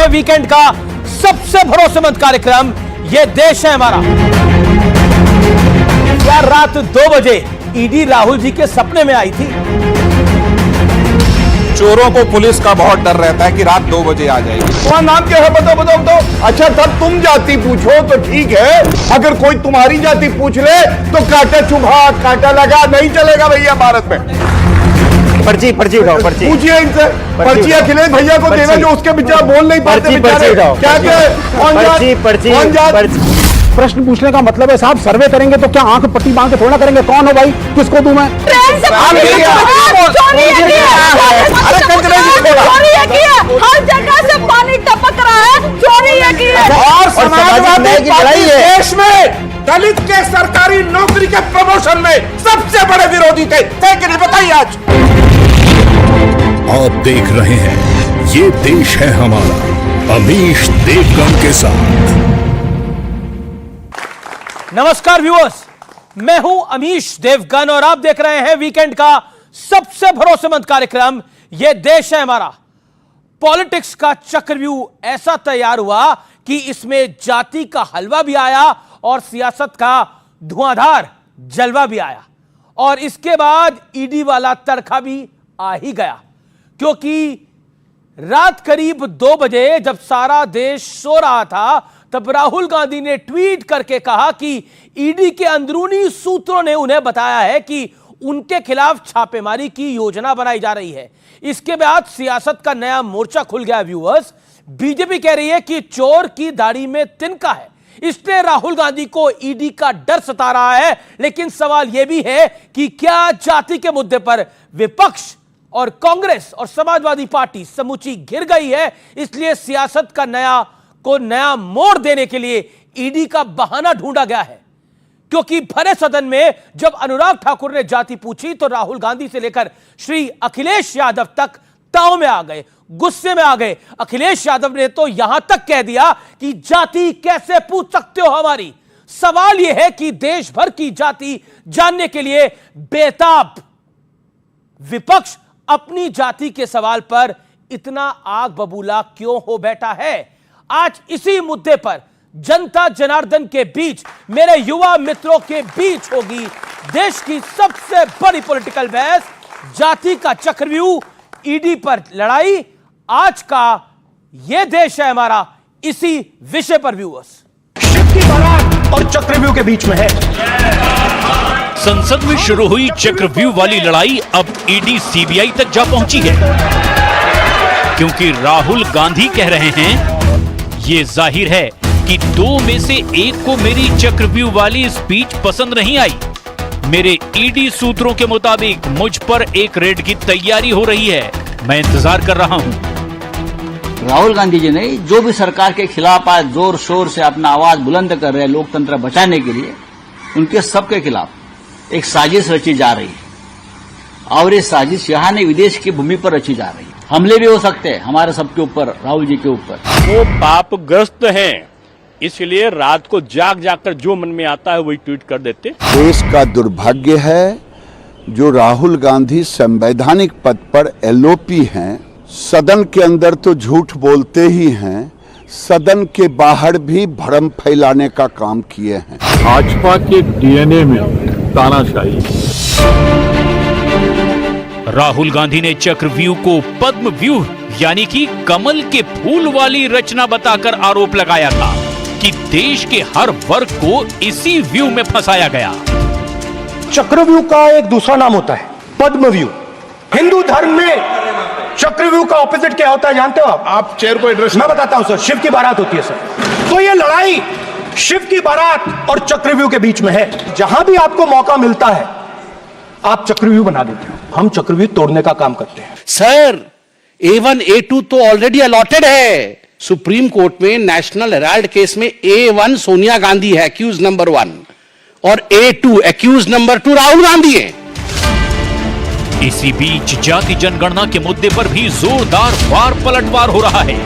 हैं वीकेंड का सबसे भरोसेमंद कार्यक्रम ये देश है हमारा। क्या रात 2 बजे ईडी राहुल जी के सपने में आई थी? चोरों को पुलिस का बहुत डर रहता है कि रात 2 बजे आ जाएगी। तुम्हारा नाम क्या है? बताओ। अच्छा तब तुम जाति पूछो तो ठीक है, अगर कोई तुम्हारी जाति पूछ ले तो कांटा चुभा कांटा लगा नहीं चलेगा भैया भारत में। पर्ची उठाओ, पर्ची पूछिए इनसे, पर्ची अखिलेश भैया को देना जो उसके विचार बोल नहीं पाते। पर्ची प्रश्न पूछने का मतलब है साहब, सर्वे करेंगे तो क्या आंख पट्टी बांध के थोड़ा करेंगे? कौन हो भाई, किसको दूं मैं? हर जगह से पानी टपक रहा है, चोरी और समाजवादी पार्टी देश में दलित के सरकारी नौकरी के प्रमोशन में सबसे बड़े विरोधी थे। बताइए आज आप देख रहे हैं ये देश है हमारा, अमीश देवगन के साथ। नमस्कार व्यूअर्स, मैं हूं अमीश देवगन और आप देख रहे हैं वीकेंड का सबसे भरोसेमंद कार्यक्रम ये देश है हमारा। पॉलिटिक्स का चक्रव्यूह ऐसा तैयार हुआ कि इसमें जाति का हलवा भी आया और सियासत का धुआंधार जलवा भी आया, और इसके बाद ईडी वाला तड़का भी आ ही गया, क्योंकि रात करीब 2 बजे जब सारा देश सो रहा था तब राहुल गांधी ने ट्वीट करके कहा कि ईडी के अंदरूनी सूत्रों ने उन्हें बताया है कि उनके खिलाफ छापेमारी की योजना बनाई जा रही है। इसके बाद सियासत का नया मोर्चा खुल गया व्यूअर्स। बीजेपी कह रही है कि चोर की दाढ़ी में तिनका है, इसलिए राहुल गांधी को ईडी का डर सता रहा है। लेकिन सवाल यह भी है कि क्या जाति के मुद्दे पर विपक्ष और कांग्रेस और समाजवादी पार्टी समूची घिर गई है, इसलिए सियासत का नया मोड़ देने के लिए ईडी का बहाना ढूंढा गया है। क्योंकि भरे सदन में जब अनुराग ठाकुर ने जाति पूछी तो राहुल गांधी से लेकर श्री अखिलेश यादव तक ताव में आ गए, गुस्से में आ गए। अखिलेश यादव ने तो यहां तक कह दिया कि जाति कैसे पूछ सकते हो हमारी। सवाल यह है कि देश भर की जाति जानने के लिए बेताब विपक्ष अपनी जाति के सवाल पर इतना आग बबूला क्यों हो बैठा है? आज इसी मुद्दे पर जनता जनार्दन के बीच, मेरे युवा मित्रों के बीच होगी देश की सबसे बड़ी पॉलिटिकल बहस। जाति का चक्रव्यूह, ईडी पर लड़ाई, आज का यह देश है हमारा, इसी विषय पर व्यूअर्स। शिव की बारात और चक्रव्यूह के बीच में है। संसद में शुरू हुई चक्रव्यूह वाली लड़ाई अब ईडी सीबीआई तक जा पहुंची है, क्योंकि राहुल गांधी कह रहे हैं ये जाहिर है कि 2 में से एक को मेरी चक्रव्यूह वाली स्पीच पसंद नहीं आई। मेरे ईडी सूत्रों के मुताबिक मुझ पर एक रेड की तैयारी हो रही है, मैं इंतजार कर रहा हूं। राहुल गांधी जी ने जो भी सरकार के खिलाफ आज जोर शोर से अपना आवाज बुलंद कर रहे हैं लोकतंत्र बचाने के लिए, उनके सबके खिलाफ एक साजिश रची जा रही है, और ये साजिश यहाँ नहीं विदेश की भूमि पर रची जा रही है। हमले भी हो सकते हैं हमारे सबके ऊपर, राहुल जी के ऊपर। वो पापग्रस्त हैं, इसलिए रात को जाग कर जो मन में आता है वही ट्वीट कर देते। देश का दुर्भाग्य है जो राहुल गांधी संवैधानिक पद पर एलओपी हैं, सदन के अंदर तो झूठ बोलते ही हैं, सदन के बाहर भी भ्रम फैलाने का काम किए हैं। भाजपा के डीएनए में तानाशाही। राहुल गांधी ने चक्रव्यूह को पद्म व्यूह यानी कि कमल के फूल वाली रचना बताकर आरोप लगाया था कि देश के हर वर्ग को इसी व्यू में फंसाया गया। चक्रव्यूह का एक दूसरा नाम होता है पद्मव्यूह। हिंदू धर्म में चक्रव्यूह का ऑपोजिट क्या होता है जानते हो आप चेयर को एड्रेस मैं बताता हूं सर। शिव की बारात होती है सर। तो ये लड़ाई शिव की बारात और चक्रव्यूह के बीच में है। जहां भी आपको मौका मिलता है आप चक्रव्यूह बना देते हो, हम चक्रव्यूह तोड़ने का काम करते हैं। सर A1 A2 तो ऑलरेडी अलॉटेड है। सुप्रीम कोर्ट में नेशनल हेराल्ड केस में A1 सोनिया गांधी है एक्यूज नंबर 1 और A2 accused number 2 Rahul Gandhi है। इसी बीच जाति जनगणना के मुद्दे पर भी जोरदार वार पलटवार हो रहा है।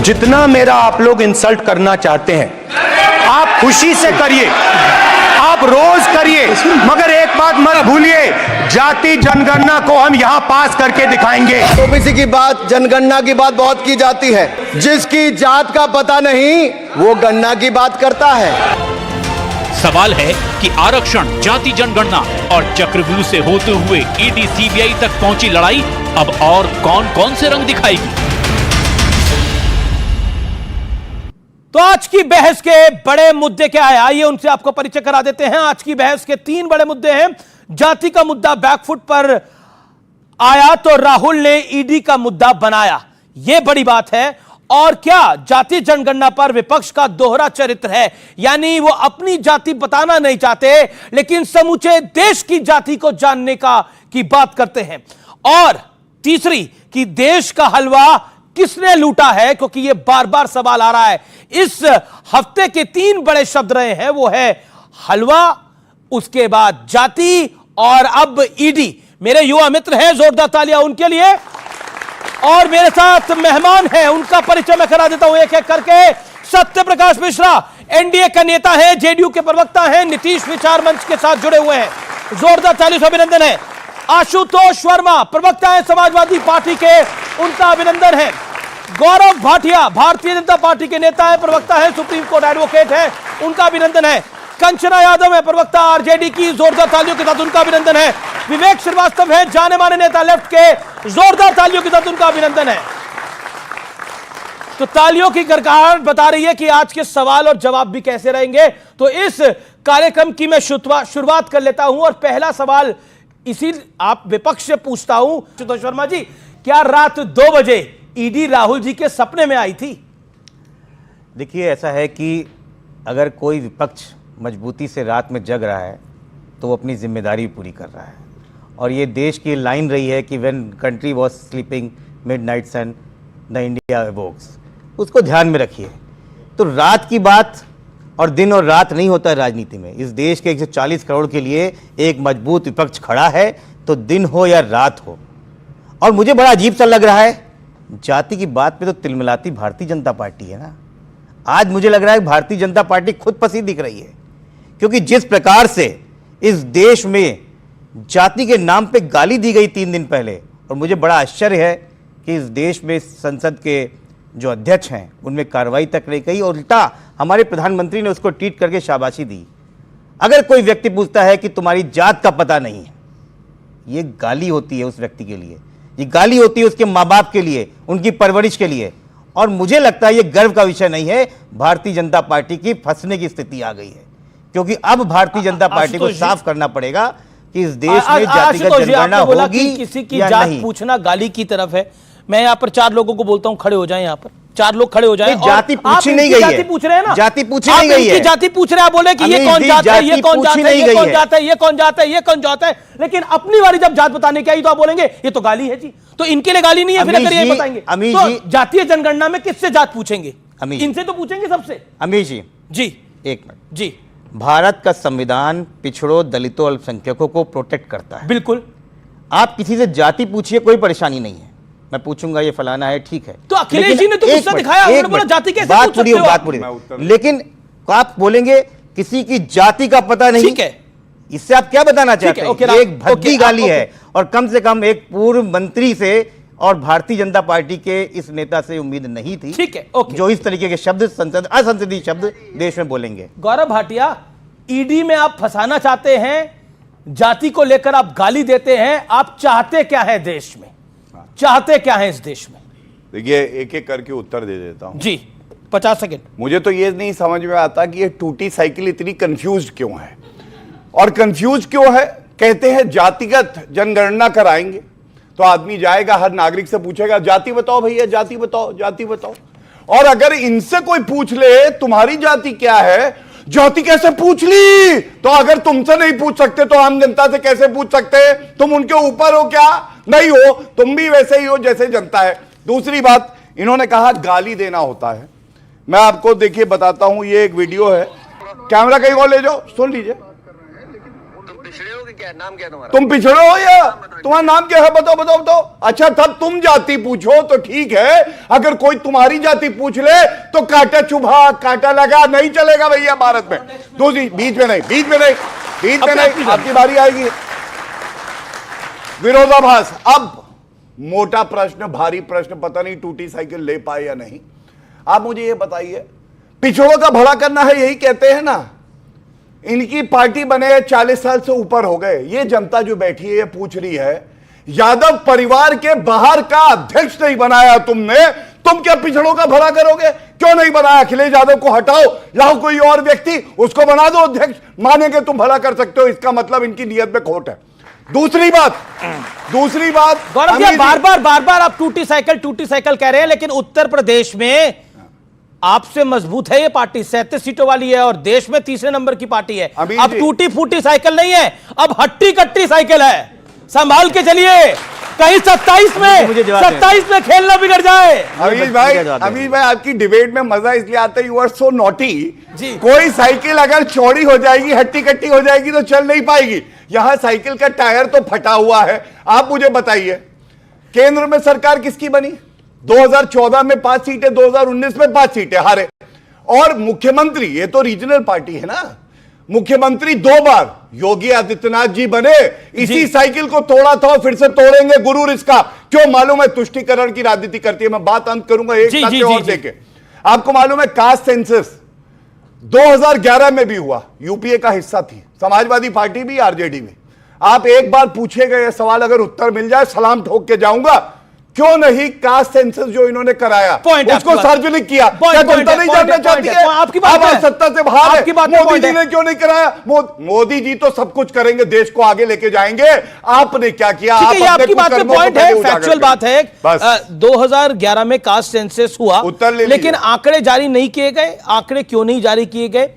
जितना मेरा आप लोग इंसल्ट करना चाहते हैं आप खुशी से करिए, आप आप रोज करिए, मगर एक बात मत भूलिए, जाति जनगणना को हम यहां पास करके दिखाएंगे। ओबीसी की बात, जनगणना की बात बहुत की जाती है। जिसकी जात का पता नहीं वो गणना की बात करता है। सवाल है कि आरक्षण, जाति जनगणना और चक्रव्यूह से होते हुए ईडी सीबीआई तक पहुंची लड़ाई अब और कौन कौन से रंग दिखाएगी। तो आज की बहस के बड़े मुद्दे क्या है, आइए उनसे आपको परिचय करा देते हैं। आज की बहस के 3 बड़े मुद्दे हैं। जाति का मुद्दा बैकफुट पर आया तो राहुल ने ईडी का मुद्दा बनाया, यह बड़ी बात है। और क्या जाति जनगणना पर विपक्ष का दोहरा चरित्र है, यानी वो अपनी जाति बताना नहीं चाहते लेकिन समूचे देश की जाति को जानने की बात करते हैं। और तीसरी कि देश का हलवा किसने लूटा है, क्योंकि ये बार बार सवाल आ रहा है। इस हफ्ते के 3 बड़े शब्द रहे हैं, वो है हलवा, उसके बाद जाति और अब ईडी। मेरे युवा मित्र हैं, जोरदार तालियां उनके लिए। और मेरे साथ मेहमान हैं, उनका परिचय मैं करा देता हूं एक एक करके। सत्य प्रकाश मिश्रा एनडीए का नेता है, जेडीयू के प्रवक्ता हैं, नीतीश विचार मंच के साथ जुड़े हुए हैं, जोरदार तालियों से अभिनंदन है। आशुतोष वर्मा प्रवक्ता है समाजवादी पार्टी के, उनका अभिनंदन है। गौरव भाटिया भारतीय जनता पार्टी के नेता है, प्रवक्ता है, सुप्रीम कोर्ट एडवोकेट है, उनका अभिनंदन है। कंचना यादव है प्रवक्ता आरजेडी की, जोरदार तालियों के साथ उनका अभिनंदन है। विवेक श्रीवास्तव है जाने माने नेता लेफ्ट के, जोरदार तालियों के साथ उनका अभिनंदन है। तो तालियों की गड़गड़ाहट बता रही है कि आज के सवाल और जवाब भी कैसे रहेंगे। तो इस कार्यक्रम की मैं शुरुआत कर लेता हूं और पहला सवाल इसी आप विपक्ष से पूछता हूं। आशुतोष वर्मा जी, क्या रात 2 बजे ईडी राहुल जी के सपने में आई थी? देखिए, ऐसा है कि अगर कोई विपक्ष मजबूती से रात में जग रहा है तो वो अपनी जिम्मेदारी पूरी कर रहा है। और ये देश की लाइन रही है कि when country was sleeping midnight son the India awakes, उसको ध्यान में रखिए। तो रात की बात और दिन और रात नहीं होता है राजनीति में। इस देश के 140 करोड़ के लिए एक मजबूत विपक्ष खड़ा है, तो दिन हो या रात हो। और मुझे बड़ा अजीब सा लग रहा है, जाति की बात पे तो तिलमिलाती भारतीय जनता पार्टी है ना। आज मुझे लग रहा है भारतीय जनता पार्टी खुद पसी दिख रही है, क्योंकि जिस प्रकार से इस देश में जाति के नाम पे गाली दी गई 3 दिन पहले, और मुझे बड़ा आश्चर्य है कि इस देश में संसद के जो अध्यक्ष हैं उनमें कार्रवाई तक नहीं की, और उल्टा हमारे प्रधानमंत्री ने उसको ट्वीट करके शाबाशी दी। अगर कोई व्यक्ति पूछता है कि तुम्हारी जात का पता नहीं है, ये गाली होती है उस व्यक्ति के लिए, ये गाली होती है उसके माँ बाप के लिए, उनकी परवरिश के लिए। और मुझे लगता है ये गर्व का विषय नहीं है। भारतीय जनता पार्टी की फंसने की स्थिति आ गई है, क्योंकि अब भारतीय जनता पार्टी को साफ करना पड़ेगा कि इस देश में जातिगत जनगणना होगी किसी की जात पूछना गाली की तरफ है। मैं यहाँ पर 4 लोगों को बोलता हूँ खड़े हो जाएं, यहाँ पर 4 लोग खड़े हो जाएं। जाति पूछी नहीं गई है, जाति पूछ रहे हैं ना, जाति पूछी नहीं गई है, जाति पूछ रहे हैं। आप बोले कि ये कौन जात है, ये कौन जात है, ये कौन जात है, ये कौन जात है, ये कौन जात है, लेकिन अपनी बारी जब जात बताने की आई तो आप बोलेंगे ये तो गाली है जी। तो इनके लिए गाली नहीं है, फिर अगर ये बताएंगे तो जातीय जनगणना में किससे जात पूछेंगे? इनसे तो पूछेंगे सबसे। अमीश जी जी 1 मिनट जी। भारत का संविधान पिछड़ों, दलितों, अल्पसंख्यकों को प्रोटेक्ट करता है। बिल्कुल। आप किसी से जाति पूछिए, कोई परेशानी नहीं है। मैं पूछूंगा ये फलाना है, ठीक है। तो अखिलेश जी ने तो गुस्सा दिखाया, उन्होंने बोला जाति कैसे पूछ सकते हो? बात पूरी। लेकिन आप बोलेंगे किसी की जाति का पता नहीं, ठीक है, इससे आप क्या बताना चाहते हैं? ये एक भद्दी गाली है, और कम से कम एक पूर्व मंत्री से और भारतीय जनता पार्टी के इस नेता से उम्मीद नहीं थी, ठीक है, जो इस तरीके के शब्द, असंसदीय शब्द देश में बोलेंगे। गौरव भाटिया, ईडी में आप फंसाना चाहते हैं, जाति को लेकर आप गाली देते हैं, आप चाहते क्या है देश में? चाहते क्या है इस देश में? देखिए, एक एक करके उत्तर दे देता हूं जी। 50 सेकंड। मुझे तो ये नहीं समझ में आता कि ये टूटी साइकिल इतनी कंफ्यूज क्यों है, और कंफ्यूज क्यों है? कहते हैं जातिगत जनगणना कराएंगे, तो आदमी जाएगा, हर नागरिक से पूछेगा जाति बताओ भैया, जाति बताओ, जाति बताओ। और अगर इनसे कोई पूछ ले तुम्हारी जाति क्या है, जाति कैसे पूछ ली? तो अगर तुमसे नहीं पूछ सकते तो आम जनता से कैसे पूछ सकते? तुम उनके ऊपर हो क्या? नहीं हो, तुम भी वैसे ही हो जैसे जनता है। दूसरी बात, इन्होंने कहा गाली देना होता है। मैं आपको देखिए बताता हूं, ये एक वीडियो है, कैमरा कहीं और ले जाओ, सुन लीजिए। नाम क्या तुम्हारा? तुम पिछड़े हो या तुम्हारा नाम क्या है? बताओ बताओ बताओ। अच्छा, तब तुम जाति पूछो तो ठीक है, अगर कोई तुम्हारी जाति पूछ ले तो कांटा चुभा, कांटा लगा, नहीं चलेगा भैया भारत में। दूसरी, बीच में नहीं, बीच में नहीं। बीच में नहीं, आपकी बारी आएगी। विरोधाभास। अब मोटा प्रश्न, भारी प्रश्न, पता नहीं टूटी साइकिल ले पाए या नहीं। आप मुझे ये बताइए, पिछड़ों का भला करना है यही कहते हैं ना। इनकी पार्टी बने 40 साल से ऊपर हो गए। ये जनता जो बैठी है ये पूछ रही है, यादव परिवार के बाहर का अध्यक्ष नहीं बनाया तुमने, तुम क्या पिछड़ों का भला करोगे? क्यों नहीं बनाया? अखिलेश यादव को हटाओ, लाओ कोई और व्यक्ति, उसको बना दो अध्यक्ष, मानेंगे तुम भला कर सकते हो। इसका मतलब इनकी नीयत में खोट है। दूसरी बात गौरव जी, बार बार आप टूटी साइकिल कह रहे हैं, लेकिन उत्तर प्रदेश में आपसे मजबूत है ये पार्टी, 37 सीटों वाली है और देश में तीसरे नंबर की पार्टी है। अब टूटी फूटी साइकिल नहीं है, अब हट्टी कट्टी साइकिल है। संभाल के चलिए, कहीं 27 में खेलना बिगड़ जाए। अमीश भाई आपकी डिबेट में मजा इसलिए आता है, यू आर सो नॉटी। कोई साइकिल अगर चौड़ी हो जाएगी, हट्टी कट्टी हो जाएगी तो चल नहीं पाएगी। यहां साइकिल का टायर तो फटा हुआ है। आप मुझे बताइए, केंद्र में सरकार किसकी बनी? 2014 में 5 सीटें, 2019 में 5 सीटें हारे। और मुख्यमंत्री, ये तो रीजनल पार्टी है ना, मुख्यमंत्री 2 बार योगी आदित्यनाथ जी बने। इसी साइकिल को तोड़ा था और फिर से तोड़ेंगे। गुरूर इसका क्यों मालूम है? तुष्टीकरण की राजनीति करती है। मैं बात अंत करूंगा एक तथ्य और देके। आपको मालूम है कास्ट सेंसस 2011 में भी हुआ, यूपीए का हिस्सा थी समाजवादी पार्टी भी, आरजेडी भी। आप एक बार पूछेगा यह सवाल, अगर उत्तर मिल जाए सलाम ठोक के जाऊंगा, क्यों नहीं कास्ट सेंसस जो इन्होंने कराया उसको सार्वजनिक किया? क्या जनता नहीं जानना चाहती है? आपकी बात है, सत्ता से बाहर है, मोदी जी है। ने क्यों नहीं कराया? मोदी जी तो सब कुछ करेंगे, देश को आगे लेके जाएंगे। आपने क्या किया? आपकी बात में पॉइंट है, फैक्चुअल बात है। 2011 में कास्ट सेंसस हुआ, लेकिन आंकड़े जारी नहीं किए गए। आंकड़े क्यों नहीं जारी किए गए?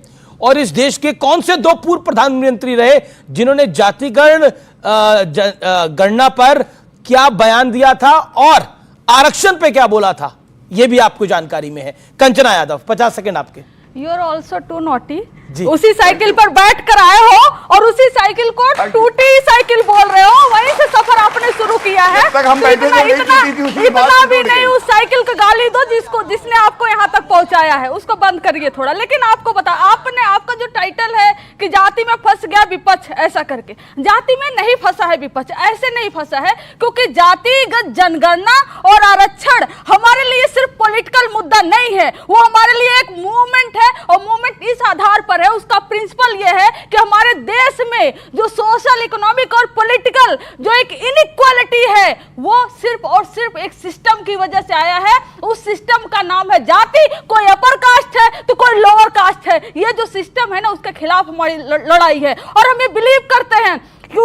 और इस देश के कौन से 2 पूर्व प्रधानमंत्री रहे जिन्होंने जातिगण गणना पर क्या बयान दिया था और आरक्षण पे क्या बोला था? यह भी आपको जानकारी में है। कंचना यादव, 50 सेकंड आपके। You are also too naughty. उसी साइकिल पर बैठ कर आए हो और उसी साइकिल को टूटी साइकिल बोल रहे हो। वहीं से सफर आपने शुरू किया है। इतना भी नहीं उस साइकिल का गाली दो जिसने आपको यहाँ तक पहुंचाया है, उसको बंद करिए थोड़ा। लेकिन आपको बता, आपका जो टाइटल है कि जाति में फंस गया विपक्ष, ऐसा करके जाति में नहीं फंसा है विपक्ष, ऐसे नहीं फंसा है। क्योंकि जातिगत जनगणना और आरक्षण हमारे लिए सिर्फ पॉलिटिकल मुद्दा नहीं है, वो हमारे लिए एक मूवमेंट है। और मूवमेंट इस आधार पर है, उसका प्रिंसिपल यह है कि हमारे देश में जो सोशल, इकोनॉमिक और पॉलिटिकल जो एक इनइक्वालिटी है, वो सिर्फ और सिर्फ एक सिस्टम की वजह से आया है। उस सिस्टम का नाम है जाति। कोई अपर कास्ट है तो कोई लोअर कास्ट है। ये जो सिस्टम है ना, उसके खिलाफ हमारी लड़ाई है। और हम ये बिलीव करते हैं कि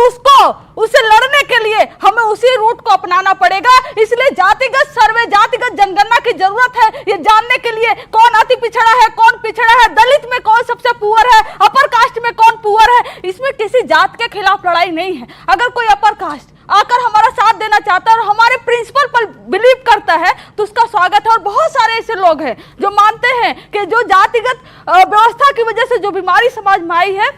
उसे लड़ने के लिए हमें उसी रूट को अपनाना पड़ेगा। इसलिए जातिगत सर्वे, जातिगत जनगणना की जरूरत है, ये जानने के लिए कौन अति पिछड़ा है, कौन पिछड़ा है, दलित में कौन सबसे पुअर है, अपर कास्ट में कौन पुअर है। इसमें किसी जात के खिलाफ लड़ाई नहीं है। अगर कोई अपर कास्ट आकर हमारा साथ देना चाहता है और हमारे प्रिंसिपल पर बिलीव करता है तो उसका स्वागत है। और बहुत सारे ऐसे लोग हैं जो मानते हैं कि जो जातिगत व्यवस्था की वजह से जो बीमारी समाज में आई है,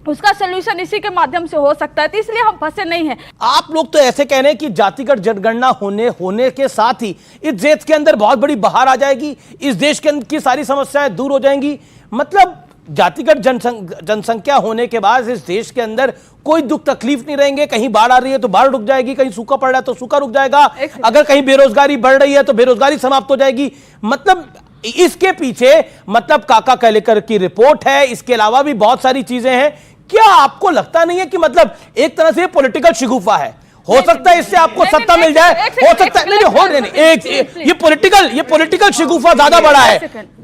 उसका सलूशन इसी के माध्यम से हो सकता है। तो इसलिए हम फंसे नहीं हैं। आप लोग तो ऐसे कह रहे हैं कि जातिगत जनगणना होने के साथ ही इस देश के अंदर बहुत बड़ी बहार आ जाएगी, इस देश के अंदर की सारी समस्याएं दूर हो जाएंगी। मतलब जातिगत जनसंख्या होने के बाद इस देश के अंदर कोई दुख तकलीफ नहीं रहेंगे। कहीं बाढ़ आ रही है तो बाढ़ रुक जाएगी, कहीं सूखा पड़ रहा है तो सूखा रुक जाएगा, अगर कहीं बेरोजगारी बढ़ रही है तो बेरोजगारी समाप्त हो जाएगी। मतलब इसके पीछे मतलब काका कलेकर की रिपोर्ट है, इसके अलावा भी बहुत सारी चीजें हैं। क्या आपको लगता नहीं है कि मतलब एक तरह से पॉलिटिकल शिगुफा है? हो सकता है इससे आपको सत्ता मिल जाए, हो सकता है नहीं, ये पॉलिटिकल शिगुफा ज्यादा बड़ा है,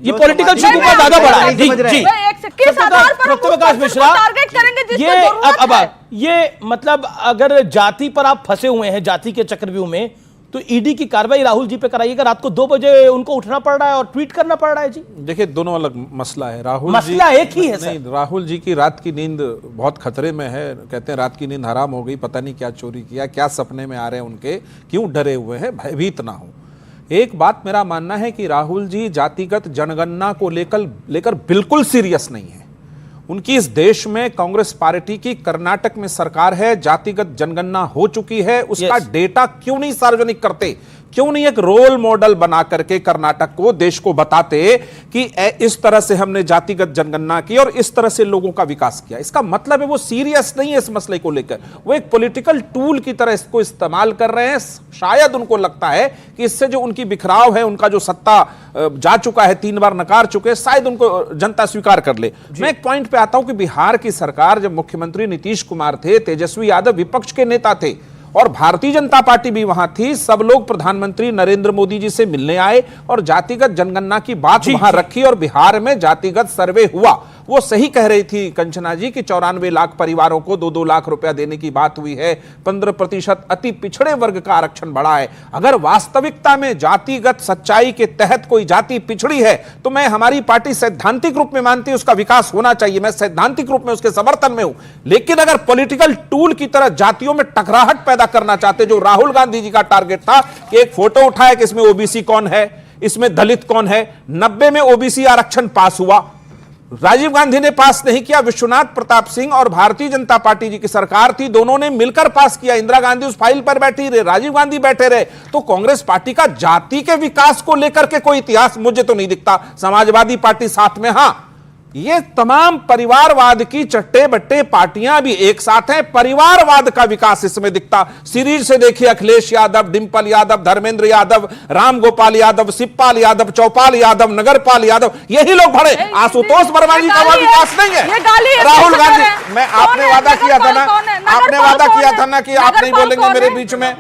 ये पॉलिटिकल शिगुफा ज्यादा बड़ा है। जी जी, सत्यप्रकाश मिश्रा, ये मतलब अगर जाति पर आप फंसे हुए हैं, जाति के चक्रव्यूह में, तो ईडी की कार्रवाई राहुल जी पे कराइएगा। रात को 2 बजे उनको उठना पड़ रहा है और ट्वीट करना पड़ रहा है। जी देखिए, दोनों अलग मसला है। मसला एक ही है सर। नहीं, राहुल जी की रात की नींद बहुत खतरे में है। कहते हैं रात की नींद हराम हो गई, पता नहीं क्या चोरी किया, क्या सपने में आ रहे हैं उनके, क्यों डरे हुए हैं, भयभीत ना हो। एक बात मेरा मानना है कि राहुल जी जातिगत जनगणना को लेकर बिल्कुल सीरियस नहीं है। उनकी इस देश में कांग्रेस पार्टी की कर्नाटक में सरकार है, जातिगत जनगणना हो चुकी है, उसका डेटा क्यों नहीं सार्वजनिक करते? क्यों नहीं एक रोल मॉडल बना करके कर्नाटक को, देश को बताते कि इस तरह से हमने जातिगत जनगणना की और इस तरह से लोगों का विकास किया। इसका मतलब है वो सीरियस नहीं है इस मसले को लेकर, वो एक पॉलिटिकल टूल की तरह इसको इस्तेमाल कर रहे हैं। शायद उनको लगता है कि इससे जो उनकी बिखराव है, उनका जो सत्ता जा चुका है, 3 बार नकार चुके, शायद उनको जनता स्वीकार कर ले। मैं एक पॉइंट पे आता हूं कि बिहार की सरकार, जब मुख्यमंत्री नीतीश कुमार थे, तेजस्वी यादव विपक्ष के नेता थे और भारतीय जनता पार्टी भी वहां थी, सब लोग प्रधानमंत्री नरेंद्र मोदी जी से मिलने आए और जातिगत जनगणना की बात वहां रखी और बिहार में जातिगत सर्वे हुआ। वो सही कह रही थी कंचना जी कि 94 लाख परिवारों को 2-2 लाख रुपया देने की बात हुई है, 15% अति पिछड़े वर्ग का आरक्षण बढ़ा है। अगर वास्तविकता में जातिगत सच्चाई के तहत कोई जाति पिछड़ी है तो मैं, हमारी पार्टी सैद्धांतिक रूप में मानती है उसका विकास होना चाहिए, मैं सैद्धांतिक रूप में उसके समर्थन में हूं। लेकिन अगर पॉलिटिकल टूल की तरह जातियों में टकराहट पैदा करना चाहते, जो राहुल गांधी जी का टारगेट था कि एक फोटो उठाए कि इसमें ओबीसी कौन है, इसमें दलित कौन है, 90 में ओबीसी आरक्षण पास हुआ, राजीव गांधी ने पास नहीं किया, विश्वनाथ प्रताप सिंह और भारतीय जनता पार्टी जी की सरकार थी, दोनों ने मिलकर पास किया। इंदिरा गांधी उस फाइल पर बैठी रहे, राजीव गांधी बैठे रहे। तो कांग्रेस पार्टी का जाति के विकास को लेकर के कोई इतिहास मुझे तो नहीं दिखता। समाजवादी पार्टी साथ में, हां, ये तमाम परिवारवाद की चट्टे बट्टे पार्टियां भी एक साथ हैं, परिवारवाद का विकास इसमें दिखता। सीरीज से देखिए, अखिलेश यादव, डिंपल यादव, धर्मेंद्र यादव, राम गोपाल यादव, शिवपाल यादव, चौपाल यादव, नगरपाल यादव, यही लोग भरे। आशुतोष वर्मा जी का वह विकास नहीं है। राहुल गांधी, मैं, आपने वादा किया था ना, आपने वादा किया था ना कि आप नहीं बोलेंगे मेरे बीच में,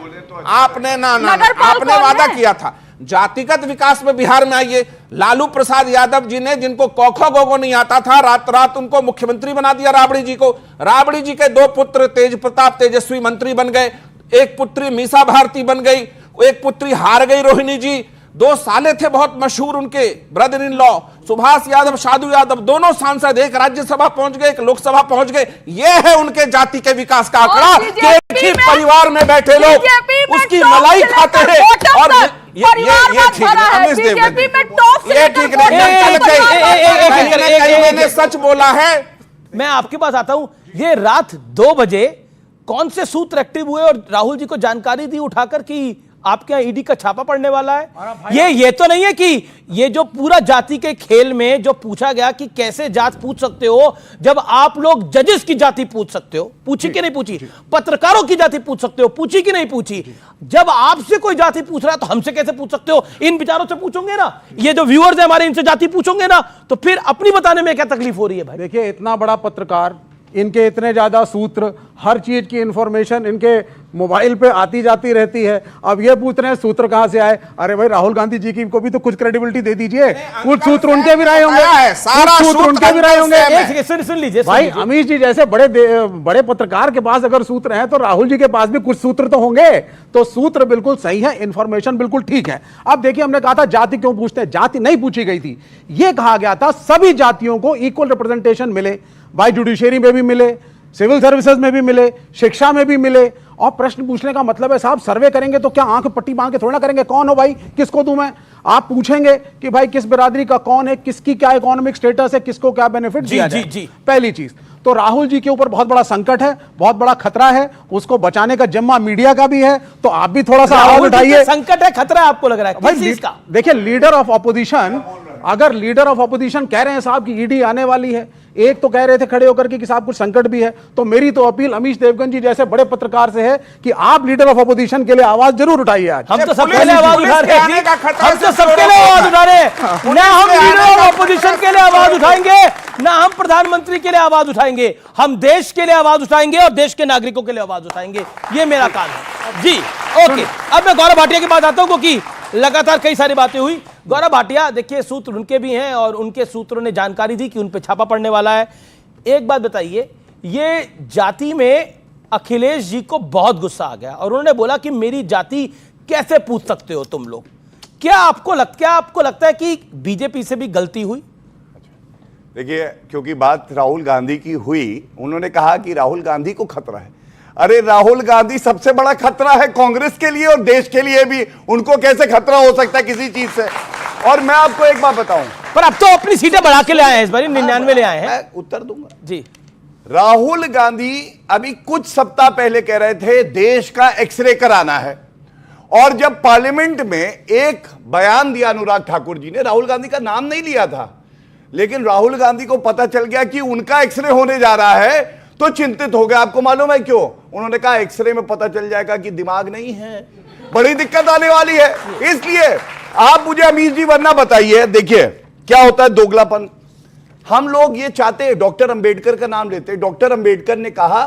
आपने ना आपने वादा किया था। जातिगत विकास में बिहार में आइए, लालू प्रसाद यादव जी ने, जिनको कोखो गोगो नहीं आता था, रात रात उनको मुख्यमंत्री बना दिया राबड़ी जी को। राबड़ी जी के 2 पुत्र तेज प्रताप तेजस्वी मंत्री बन गए, एक पुत्री मीसा भारती बन गई, एक पुत्री हार गई रोहिणी जी, 2 साले थे बहुत मशहूर उनके brother in law, Subhash Yadav, Sadhu Yadav, दोनों सांसद, एक राज्यसभा पहुंच गए, एक लोकसभा पहुंच गए। यह है उनके जाति के विकास का आंकड़ा कि एक ही परिवार में बैठे लोग उसकी मलाई खाते हैं। और ये ठीक है, अमीश देवगन, ये ठीक नहीं, मैंने सच बोला है। मैं आपके पास आता हूं, ये रात 2 बजे कौन से सूत्र एक्टिव हुए और राहुल जी को जानकारी दी उठाकर कि आपके यहां ईडी का छापा पड़ने वाला है? ये तो नहीं है कि ये जो पूरा जाति के खेल में जो पूछा गया कि कैसे जात पूछ सकते हो, जब आप लोग जजेस की जाति पूछ सकते हो, पूछी कि नहीं पूछी, पत्रकारों की जाति पूछ सकते हो, पूछी कि नहीं पूछी, जब आपसे कोई जाति पूछ रहा है तो हमसे कैसे पूछ सकते हो? इन विचारों से पूछोगे ना, ये जो व्यूअर्स है हमारे, इनसे जाति पूछोगे ना, तो फिर अपनी बताने में क्या तकलीफ हो रही है भाई? देखिए, इतना बड़ा पत्रकार, इनके इतने ज्यादा सूत्र, हर चीज की इंफॉर्मेशन इनके मोबाइल पे आती जाती रहती है। अब ये पूछ रहे हैं सूत्र कहां से आए? अरे भाई, राहुल गांधी जी की को भी तो कुछ क्रेडिबिलिटी दे दीजिए, कुछ सूत्र उनके भी रहे होंगे, सारा सूत्र उनके भी रहे होंगे। सुन लीजिए भाई, अमीश जी जैसे बड़े पत्रकार के पास अगर सूत्र हैं तो राहुल जी के पास भी कुछ सूत्र तो होंगे। तो सूत्र बिल्कुल सही है, इंफॉर्मेशन बिल्कुल ठीक है। अब देखिए, हमने कहा था जाति क्यों पूछते हैं, जाति नहीं पूछी गई थी, यह कहा गया था सभी जातियों को इक्वल रिप्रेजेंटेशन मिले, भाई जुडिशरी में भी मिले, सिविल सर्विसेज में भी मिले, शिक्षा में भी मिले। और प्रश्न पूछने का मतलब है साहब, सर्वे करेंगे तो क्या आंख पट्टी बांध के थोड़ा करेंगे, कौन हो भाई, किसको दूं मैं? आप पूछेंगे कि भाई किस बिरादरी का कौन है, किसकी क्या इकोनॉमिक स्टेटस है, किसको क्या बेनिफिट दिया जाए। जी। पहली चीज तो राहुल जी के ऊपर बहुत बड़ा संकट है, बहुत बड़ा खतरा है, उसको बचाने का जिम्मा मीडिया का भी है। तो आप भी थोड़ा सा आवाज उठाइए। संकट है, खतरा है, आपको लग रहा है किस चीज का? देखिए, लीडर ऑफ ऑपोजिशन, अगर लीडर ऑफ ऑपोजिशन कह रहे हैं साहब कि ईडी आने वाली है, एक तो कह रहे थे खड़े होकर कि साहब कुछ संकट भी है, तो मेरी तो अपील अमीश देवगन जी जैसे बड़े पत्रकार से है कि आप लीडर ऑफ ऑपोजिशन के लिए आवाज जरूर उठाइए। आज हम तो सबके लिए आवाज उठा रहे हैं, हम तो सबके लिए आवाज उठा रहे हैं। ना हम लीडर ऑफ ऑपोजिशन के लिए आवाज उठाएंगे, ना हम प्रधानमंत्री के लिए आवाज उठाएंगे, हम देश के लिए आवाज उठाएंगे और देश के नागरिकों के लिए आवाज उठाएंगे। ये मेरा काम है जी। ओके, अब मैं गौरव भाटिया की बात आता हूं, क्योंकि लगातार कई सारी बातें हुई। गौरव भाटिया, देखिए, सूत्र उनके भी हैं और उनके सूत्रों ने जानकारी दी कि उन पे छापा पड़ने वाला है। एक बात बताइए, ये जाति में अखिलेश जी को बहुत गुस्सा आ गया और उन्होंने बोला कि मेरी जाति कैसे पूछ सकते हो तुम लोग? क्या आपको लगता है कि बीजेपी से भी गलती हुई? देखिए, क्योंकि बात राहुल गांधी की हुई, उन्होंने कहा कि राहुल गांधी को खतरा है। अरे, राहुल गांधी सबसे बड़ा खतरा है कांग्रेस के लिए और देश के लिए भी। उनको कैसे खतरा हो सकता है किसी चीज से? और मैं आपको एक बात बताऊं, पर अब तो अपनी सीटें बढ़ा के ले आए हैं, इस बार 99 ले आए हैं। मैं उत्तर दूंगा जी। राहुल गांधी अभी कुछ सप्ताह पहले कह रहे थे देश का एक्सरे कराना है, और जब पार्लियामेंट में एक बयान दिया अनुराग ठाकुर जी ने, राहुल गांधी का नाम नहीं लिया था, लेकिन राहुल गांधी को पता चल गया कि उनका एक्सरे होने जा रहा है तो चिंतित हो गया। आपको मालूम है क्यों? उन्होंने कहा एक्सरे में पता चल जाएगा कि दिमाग नहीं है, बड़ी दिक्कत आने वाली है। इसलिए आप मुझे अमीश जी वरना बताइए, देखिए क्या होता है दोगलापन। हम लोग ये चाहते हैं, डॉक्टर अंबेडकर का नाम लेते हैं। डॉक्टर अंबेडकर ने कहा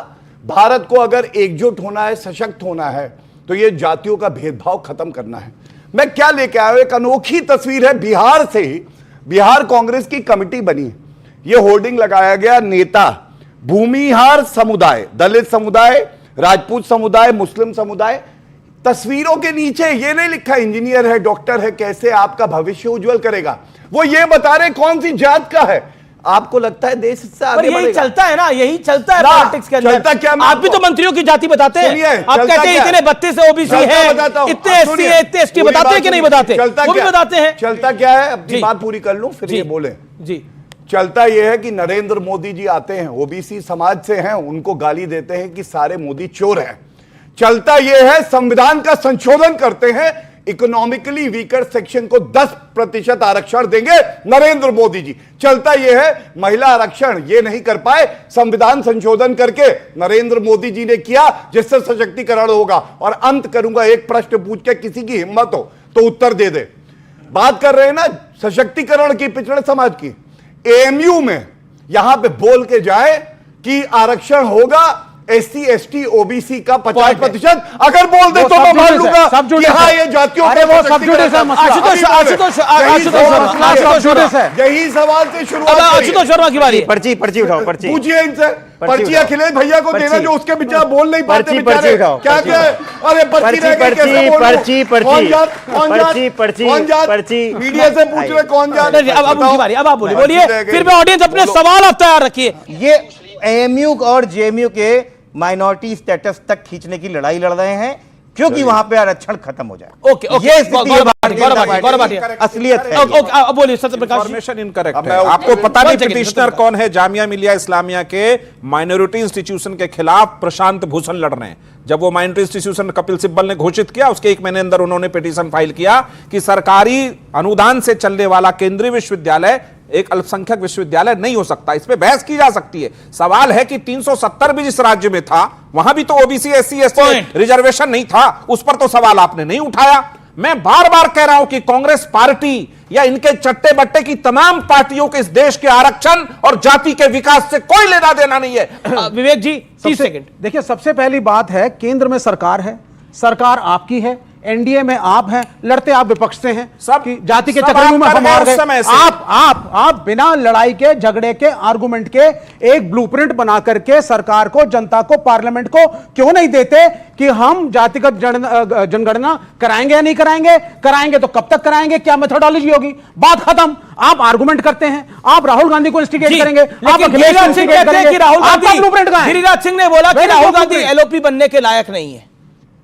भारत को अगर एकजुट होना है, सशक्त होना है, तो ये जातियों का भेदभाव खत्म करना है। मैं क्या लेके आया हूं, एक अनोखी तस्वीर है बिहार से ही। बिहार कांग्रेस की कमेटी बनी, ये होर्डिंग लगाया गया, नेता भूमिहार समुदाय, दलित समुदाय, राजपूत समुदाय, मुस्लिम समुदाय। तस्वीरों के नीचे ये नहीं लिखा इंजीनियर है, डॉक्टर है, कैसे आपका भविष्य उज्जवल करेगा। वो ये बता रहे कौन सी जात का है। आपको लगता है देश इससे आगे यही चलता है ना, यही चलता है पॉलिटिक्स के अंदर। चलता क्या? आप भी तो मंत्रियों की जाति बताते हैं, आप कहते हैं इतने 32 ओबीसी है, इतने एससी है, इतने एसटी, बताते हैं कि नहीं बताते? वो भी बताते हैं। चलता क्या है, अपनी बात पूरी कर लूं फिर ये बोले जी। चलता यह है कि नरेंद्र मोदी जी आते हैं, ओबीसी समाज से हैं, उनको गाली देते हैं कि सारे मोदी चोर हैं। चलता यह है संविधान का संशोधन करते हैं, इकोनॉमिकली वीकर सेक्शन को 10% आरक्षण देंगे नरेंद्र मोदी जी। चलता यह है महिला आरक्षण ये नहीं कर पाए, संविधान संशोधन करके नरेंद्र मोदी जी ने किया, जिससे सशक्तिकरण होगा। और अंत करूंगा, एक प्रश्न पूछ के किसी की हिम्मत हो तो उत्तर दे दे। बात कर रहे हैं ना सशक्तिकरण की, पिछड़े समाज की। एएमयू में यहां पे बोल के जाए कि आरक्षण होगा एससी एसटी ओबीसी का 50%, अगर बोल दे तो मैं मान लूंगा कि हाँ ये जातियों का यही सवाल से शुरुआत। आशुतोष शर्मा की बारी। पर्ची उठाओ, पर्ची पूछिए इनसे, पर्ची अखिलेश भैया को देना जो उसके बेचारा बोल नहीं पाते बेचारे। क्या क्या? अरे पर्ची मीडिया से पूछ रहे कौन जात। अब उनकी बारी, अब आप बोलिए, फिर भी ऑडियंस अपने सवाल आप तैयार रखिए। ये एएमयू और जेएमयू के माइनॉरिटी स्टेटस तक खींचने की लड़ाई लड़ रहे हैं, क्योंकि वहां पे आरक्षण खत्म हो जाए। ओके, ये असलियत है। अब बोलिए सत्यप्रकाश। इन्फॉर्मेशन इनकरेक्ट है। आपको पता नहीं पिटिशनर कौन है? जामिया मिलिया इस्लामिया के माइनॉरिटी इंस्टीट्यूशन के खिलाफ प्रशांत भूषण लड़ रहे हैं। जब वो माइनॉरिटी इंस्टीट्यूशन कपिल सिब्बल ने घोषित किया, उसके एक महीने अंदर उन्होंने पिटीशन फाइल किया कि सरकारी अनुदान से चलने वाला केंद्रीय विश्वविद्यालय एक अल्पसंख्यक विश्वविद्यालय नहीं हो सकता। इस पे बहस की जा सकती है। सवाल है कि 370 भी जिस राज्य में था, वहां भी तो ओबीसी एससी एसटी रिजर्वेशन नहीं था, उस पर तो सवाल आपने नहीं उठाया। मैं बार बार कह रहा हूं कि कांग्रेस पार्टी या इनके चट्टे बट्टे की तमाम पार्टियों के इस देश के आरक्षण और जाति के विकास से कोई लेना देना नहीं है। विवेक जी 30 सेकंड। देखिए, सबसे पहली बात है, केंद्र में सरकार है, सरकार आपकी है, एनडीए में आप हैं, लड़ते आप विपक्ष से हैं। सब जाति के चक्रव्यूह में हम हार गए। आप बिना लड़ाई के, झगड़े के, आर्गुमेंट के एक ब्लूप्रिंट बना करके सरकार को, जनता को, पार्लियामेंट को क्यों नहीं देते कि हम जातिगत जनगणना कराएंगे या नहीं कराएंगे? कराएंगे तो कब तक कराएंगे? क्या मेथोडोलॉजी होगी? बात खत्म। आप आर्गुमेंट करते हैं, आप राहुल गांधी को इंस्टिगेट करेंगे, आप गिरिराज सिंह कहते हैं कि राहुल गांधी, ब्लूप्रिंट का गिरिराज सिंह ने बोला कि राहुल गांधी एलओपी बनने के लायक नहीं है।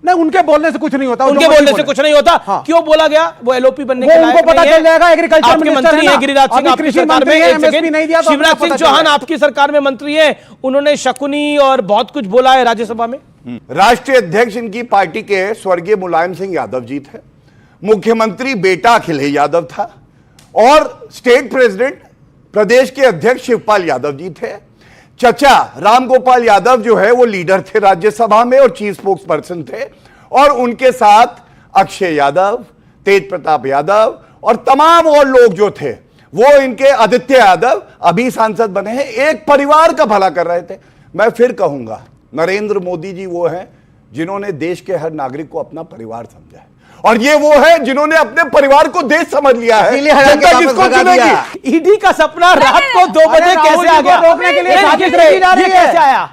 नहीं, उनके बोलने से कुछ नहीं होता। उनके बोलने से कुछ नहीं होता। हाँ। क्यों बोला गया वो एलओपी बनने के लायक नहीं है? उनको पता चल जाएगा। एग्रीकल्चर मंत्री है गिरिराज सिंह, आपकी सरकार में एमएसपी नहीं दिया। शिवराज सिंह चौहान आपकी सरकार में मंत्री है, उन्होंने शकुनी और बहुत कुछ बोला है राज्यसभा में। राष्ट्रीय अध्यक्ष इनकी पार्टी के स्वर्गीय मुलायम सिंह यादव जी थे, मुख्यमंत्री बेटा अखिलेश यादव था, और स्टेट प्रेसिडेंट प्रदेश के अध्यक्ष शिवपाल यादव जी थे। चचा रामगोपाल यादव जो है वो लीडर थे राज्यसभा में और चीफ स्पोक्स पर्सन थे, और उनके साथ अक्षय यादव, तेज प्रताप यादव और तमाम और लोग जो थे, वो इनके आदित्य यादव अभी सांसद बने हैं, एक परिवार का भला कर रहे थे। मैं फिर कहूंगा, नरेंद्र मोदी जी वो हैं जिन्होंने देश के हर नागरिक को अपना परिवार समझा है, और ये वो है जिन्होंने अपने परिवार को देश समझ लिया है। जनता किसको चुनेगी? ईडी का सपना रात को 2 बजे कैसे आ गया? रोकने के लिए कैसे आया?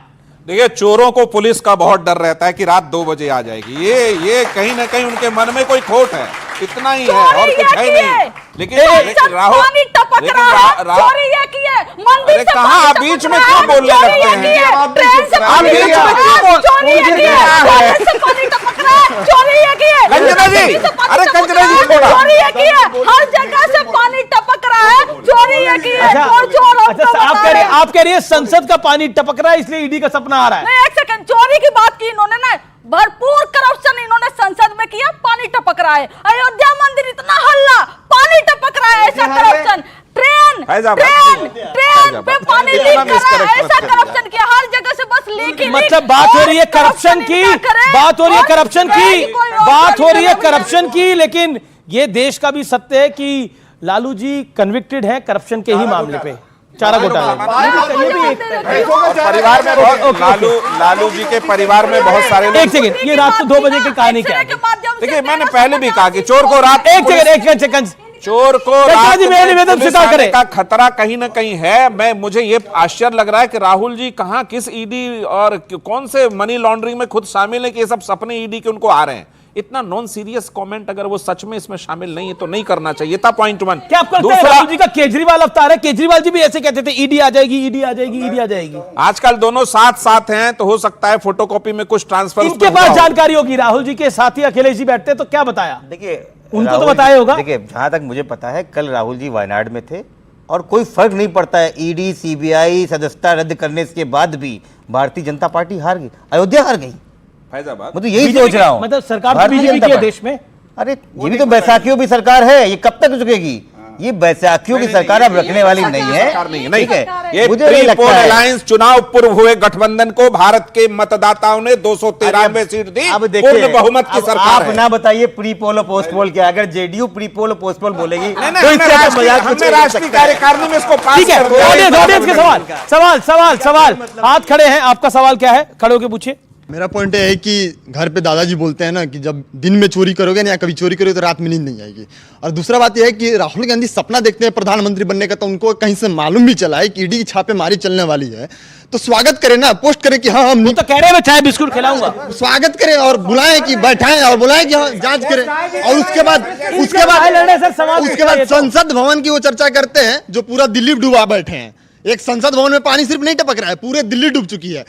देखिए, चोरों को पुलिस का बहुत डर रहता है कि रात 2 बजे आ जाएगी। ये कहीं ना कहीं उनके मन में कोई खोट है, इतना ही है और कुछ है नहीं। लेकिन राहुल कहाँ बीच में क्यों बोलने लगते हैं? कंजना जी, अरे कंजना जी थोड़ा, हर जगह से पानी टपक रहा है, चोरी ये की है। आप कह रही है संसद का पानी टपक रहा है इसलिए ईडी का सपना आ रहा है। नहीं, एक सेकंड, चोरी की बात की इन्होंने ना, भरपूर करप्शन इन्होंने संसद में किया, पानी टपक रहा है। अयोध्या मंदिर इतना हल्ला, पानी टपक रहा है, ऐसा करप्शन। ट्रेन पे पानी लीक कर रहा है, ऐसा करप्शन किया। हर जगह से बस लीक ही मतलब बात हो रही है करप्शन की, बात हो रही है करप्शन की, बात हो रही है करप्शन की, लेकिन ये देश का भी सत्य है कि लालू जी कन्विक्टेड है करप्शन के ही मामले पे, चारा घोटाले। परिवार में लालू जी के परिवार में बहुत सारे लोग। एक सेकंड, ये रात को 2 बजे की कहानी क्या है? देखिए, मैंने पहले भी कहा कि चोर को रात एक सेकंड चोर को रात निवेदन स्वीकार करें का खतरा कहीं ना कहीं है। मुझे ये आश्चर्य लग रहा है कि राहुल जी कहां, किस ईडी और कौन से मनी लॉन्ड्रिंग में खुद शामिल है कि ये सब सपने ईडी के उनको आ रहे हैं। इतना नॉन सीरियस कमेंट अगर वो सच में इसमें शामिल नहीं है तो नहीं करना चाहिए था। पॉइंट 1। क्या आपको लगता है राहुल जी का केजरीवाल अवतार है? केजरीवाल जी भी ऐसे कहते थे ईडी आ जाएगी, ईडी आ जाएगी, ईडी आ जाएगी। आजकल दोनों साथ हैं तो हो सकता है फोटोकॉपी में कुछ ट्रांसफर इनके पास जानकारी होगी। राहुल जी के साथी अखिलेश जी बैठते तो क्या बताया? देखिए, उनको तो बताया होगा। देखिए, जहां तक मुझे पता है कल राहुल जी वायनाड में थे और कोई फर्क नहीं पड़ता है। ईडी सीबीआई सदस्यता रद्द करने के बाद भी भारतीय जनता पार्टी हार गई, अयोध्या हार गई। फैजाबाद मैं तो यही सोच रहा हूँ। मतलब सरकार तो बीजेपी की है देश में। अरे ये भी तो बैसाखियों की सरकार है, ये कब तक रुकेगी? ये बैसाखियों की सरकार अब रखने वाली नहीं है। ठीक है, ये प्री-पोल अलायंस चुनाव पूर्व हुए गठबंधन को भारत के मतदाताओं ने 293 सीट दी। अब देखिए, पूर्ण बहुमत की सरकार आप ना बताइए प्री पोल और पोस्ट पोल क्या। अगर जेडीयू प्री पोल और पोस्ट पोल बोलेगी तो हमने राष्ट्रीय कार्यकारिणी में इसको पास ठीक है। कर दिया। ऑडियंस के सवाल हाथ खड़े हैं। आपका सवाल क्या है? खड़े होकर पूछिए। मेरा पॉइंट है कि घर पे दादाजी बोलते हैं ना कि जब दिन में चोरी करोगे ना या कभी चोरी करोगे तो रात में नींद नहीं आएगी। और दूसरा बात यह है कि राहुल गांधी सपना देखते हैं प्रधानमंत्री बनने का, तो उनको कहीं से मालूम भी चला है कि ईडी की छापेमारी चलने वाली है, तो स्वागत करें ना, पोस्ट करें कि हाँ हम नहीं तो कह रहे हैं मैं चाय बिस्कुट खिलाऊंगा। स्वागत करें और बुलाएं कि बैठाएं और बुलाएं कि हाँ जांच करें। और उसके बाद संसद भवन की वो चर्चा करते हैं जो पूरा दिल्ली डूबा बैठे हैं। एक संसद भवन में पानी सिर्फ नहीं टपक रहा है, पूरे दिल्ली डूब चुकी है।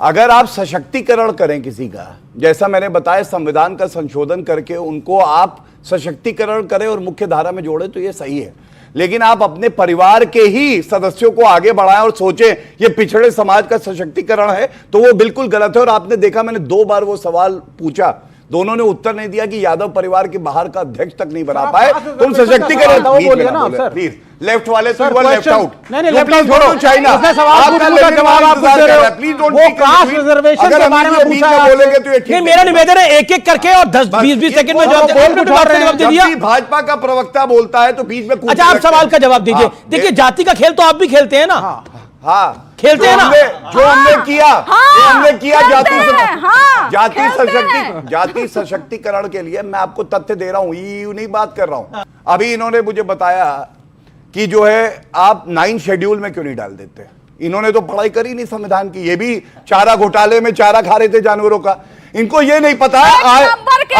अगर आप सशक्तिकरण करें किसी का, जैसा मैंने बताया संविधान का संशोधन करके उनको आप सशक्तिकरण करें और मुख्य धारा में जोड़े तो ये सही है। लेकिन आप अपने परिवार के ही सदस्यों को आगे बढ़ाएं और सोचें ये पिछड़े समाज का सशक्तिकरण है, तो वो बिल्कुल गलत है। और आपने देखा मैंने 2 बार वो सवाल पूछा, दोनों ने उत्तर नहीं दिया कि यादव परिवार के बाहर का अध्यक्ष तक नहीं बना पाए। तुम सशक्तिकरण प्लीज, लेफ्ट वाले तो लेफ्ट आउट, नहीं लेफ्ट आउट छोड़ो चाइना। प्लीज डोंट बोलेंगे तो ये मेरा निवेदन है एक एक करके और 10-20 सेकंड में जवाब दे दिया। भाजपा का प्रवक्ता बोलता है तो बीच में। अच्छा, आप सवाल का जवाब दीजिए। देखिए, जाति का खेल तो आप भी खेलते हैं ना। हाँ, खेलते हैं ना। जो हमने किया जाति सशक्तिकरण के लिए मैं आपको तथ्य दे रहा हूं, ईयू नहीं बात कर रहा हूं। अभी इन्होंने मुझे बताया कि जो है आप 9 शेड्यूल में क्यों नहीं डाल देते। इन्होंने तो पढ़ाई करी नहीं संविधान की, ये भी चारा घोटाले में चारा खा रहे थे जानवरों का। इनको ये नहीं पता है,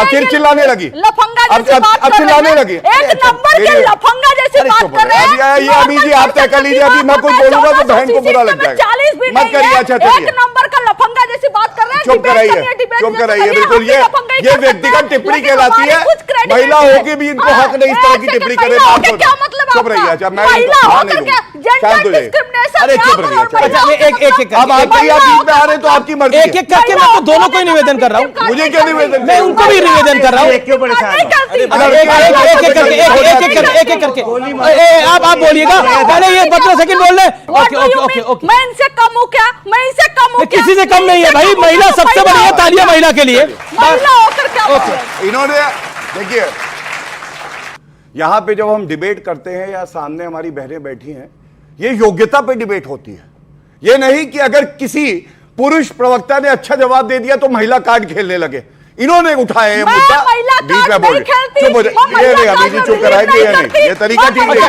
फिर चिल्लाने लगी, अब चिल्लाने लगी। एक नंबर के लफंगा जैसी बात कर रहे हैं। ये अभी जी आप तय कर लीजिए, अभी मैं कुछ बोलूंगा तो बहन को बुरा लग जाएगा। मत करिए। अच्छा चलिए, एक नंबर का लफंगा जैसी बात कर रहे हैं। चुप कराइए बिल्कुल। ये व्यक्तिगत टिप्पणी कहलाती है। महिला होके भी इनको हक नहीं इस तरह की टिप्पणी करे। चुप रहिए। अच्छा मैं अरे चुप रहिए। अब आप बीच में आ रहे तो आपकी मर्जी। एक एक करके मैं तो दोनों को ही निवेदन कर रहा हूँ। मुझे क्या निवेदन? मैं उनको भी निवेदन कर रहा हूँ। क्यों परेशान? एक करके आप बोलिएगा, पहले ये 15 सेकंड बोल रहे। ओके, मैं इनसे कम हूँ क्या? मैं इनसे कम हूँ? किसी से कम नहीं है भाई। महिला सबसे बड़ी है, तालियां महिला के लिए। महिला होकर क्या? इन्होंने देखिए, यहां पे जब हम डिबेट करते हैं या सामने हमारी बहनें बैठी हैं, ये योग्यता पे डिबेट होती है। ये नहीं कि अगर किसी पुरुष प्रवक्ता ने अच्छा जवाब दे दिया तो महिला कार्ड खेलने लगे। इन्होंने उठाया ये मुद्दा, बीच में बोले चुप हो जाए। ये अभी जी चुप कराएंगे, ये नहीं, ये तरीका ठीक नहीं।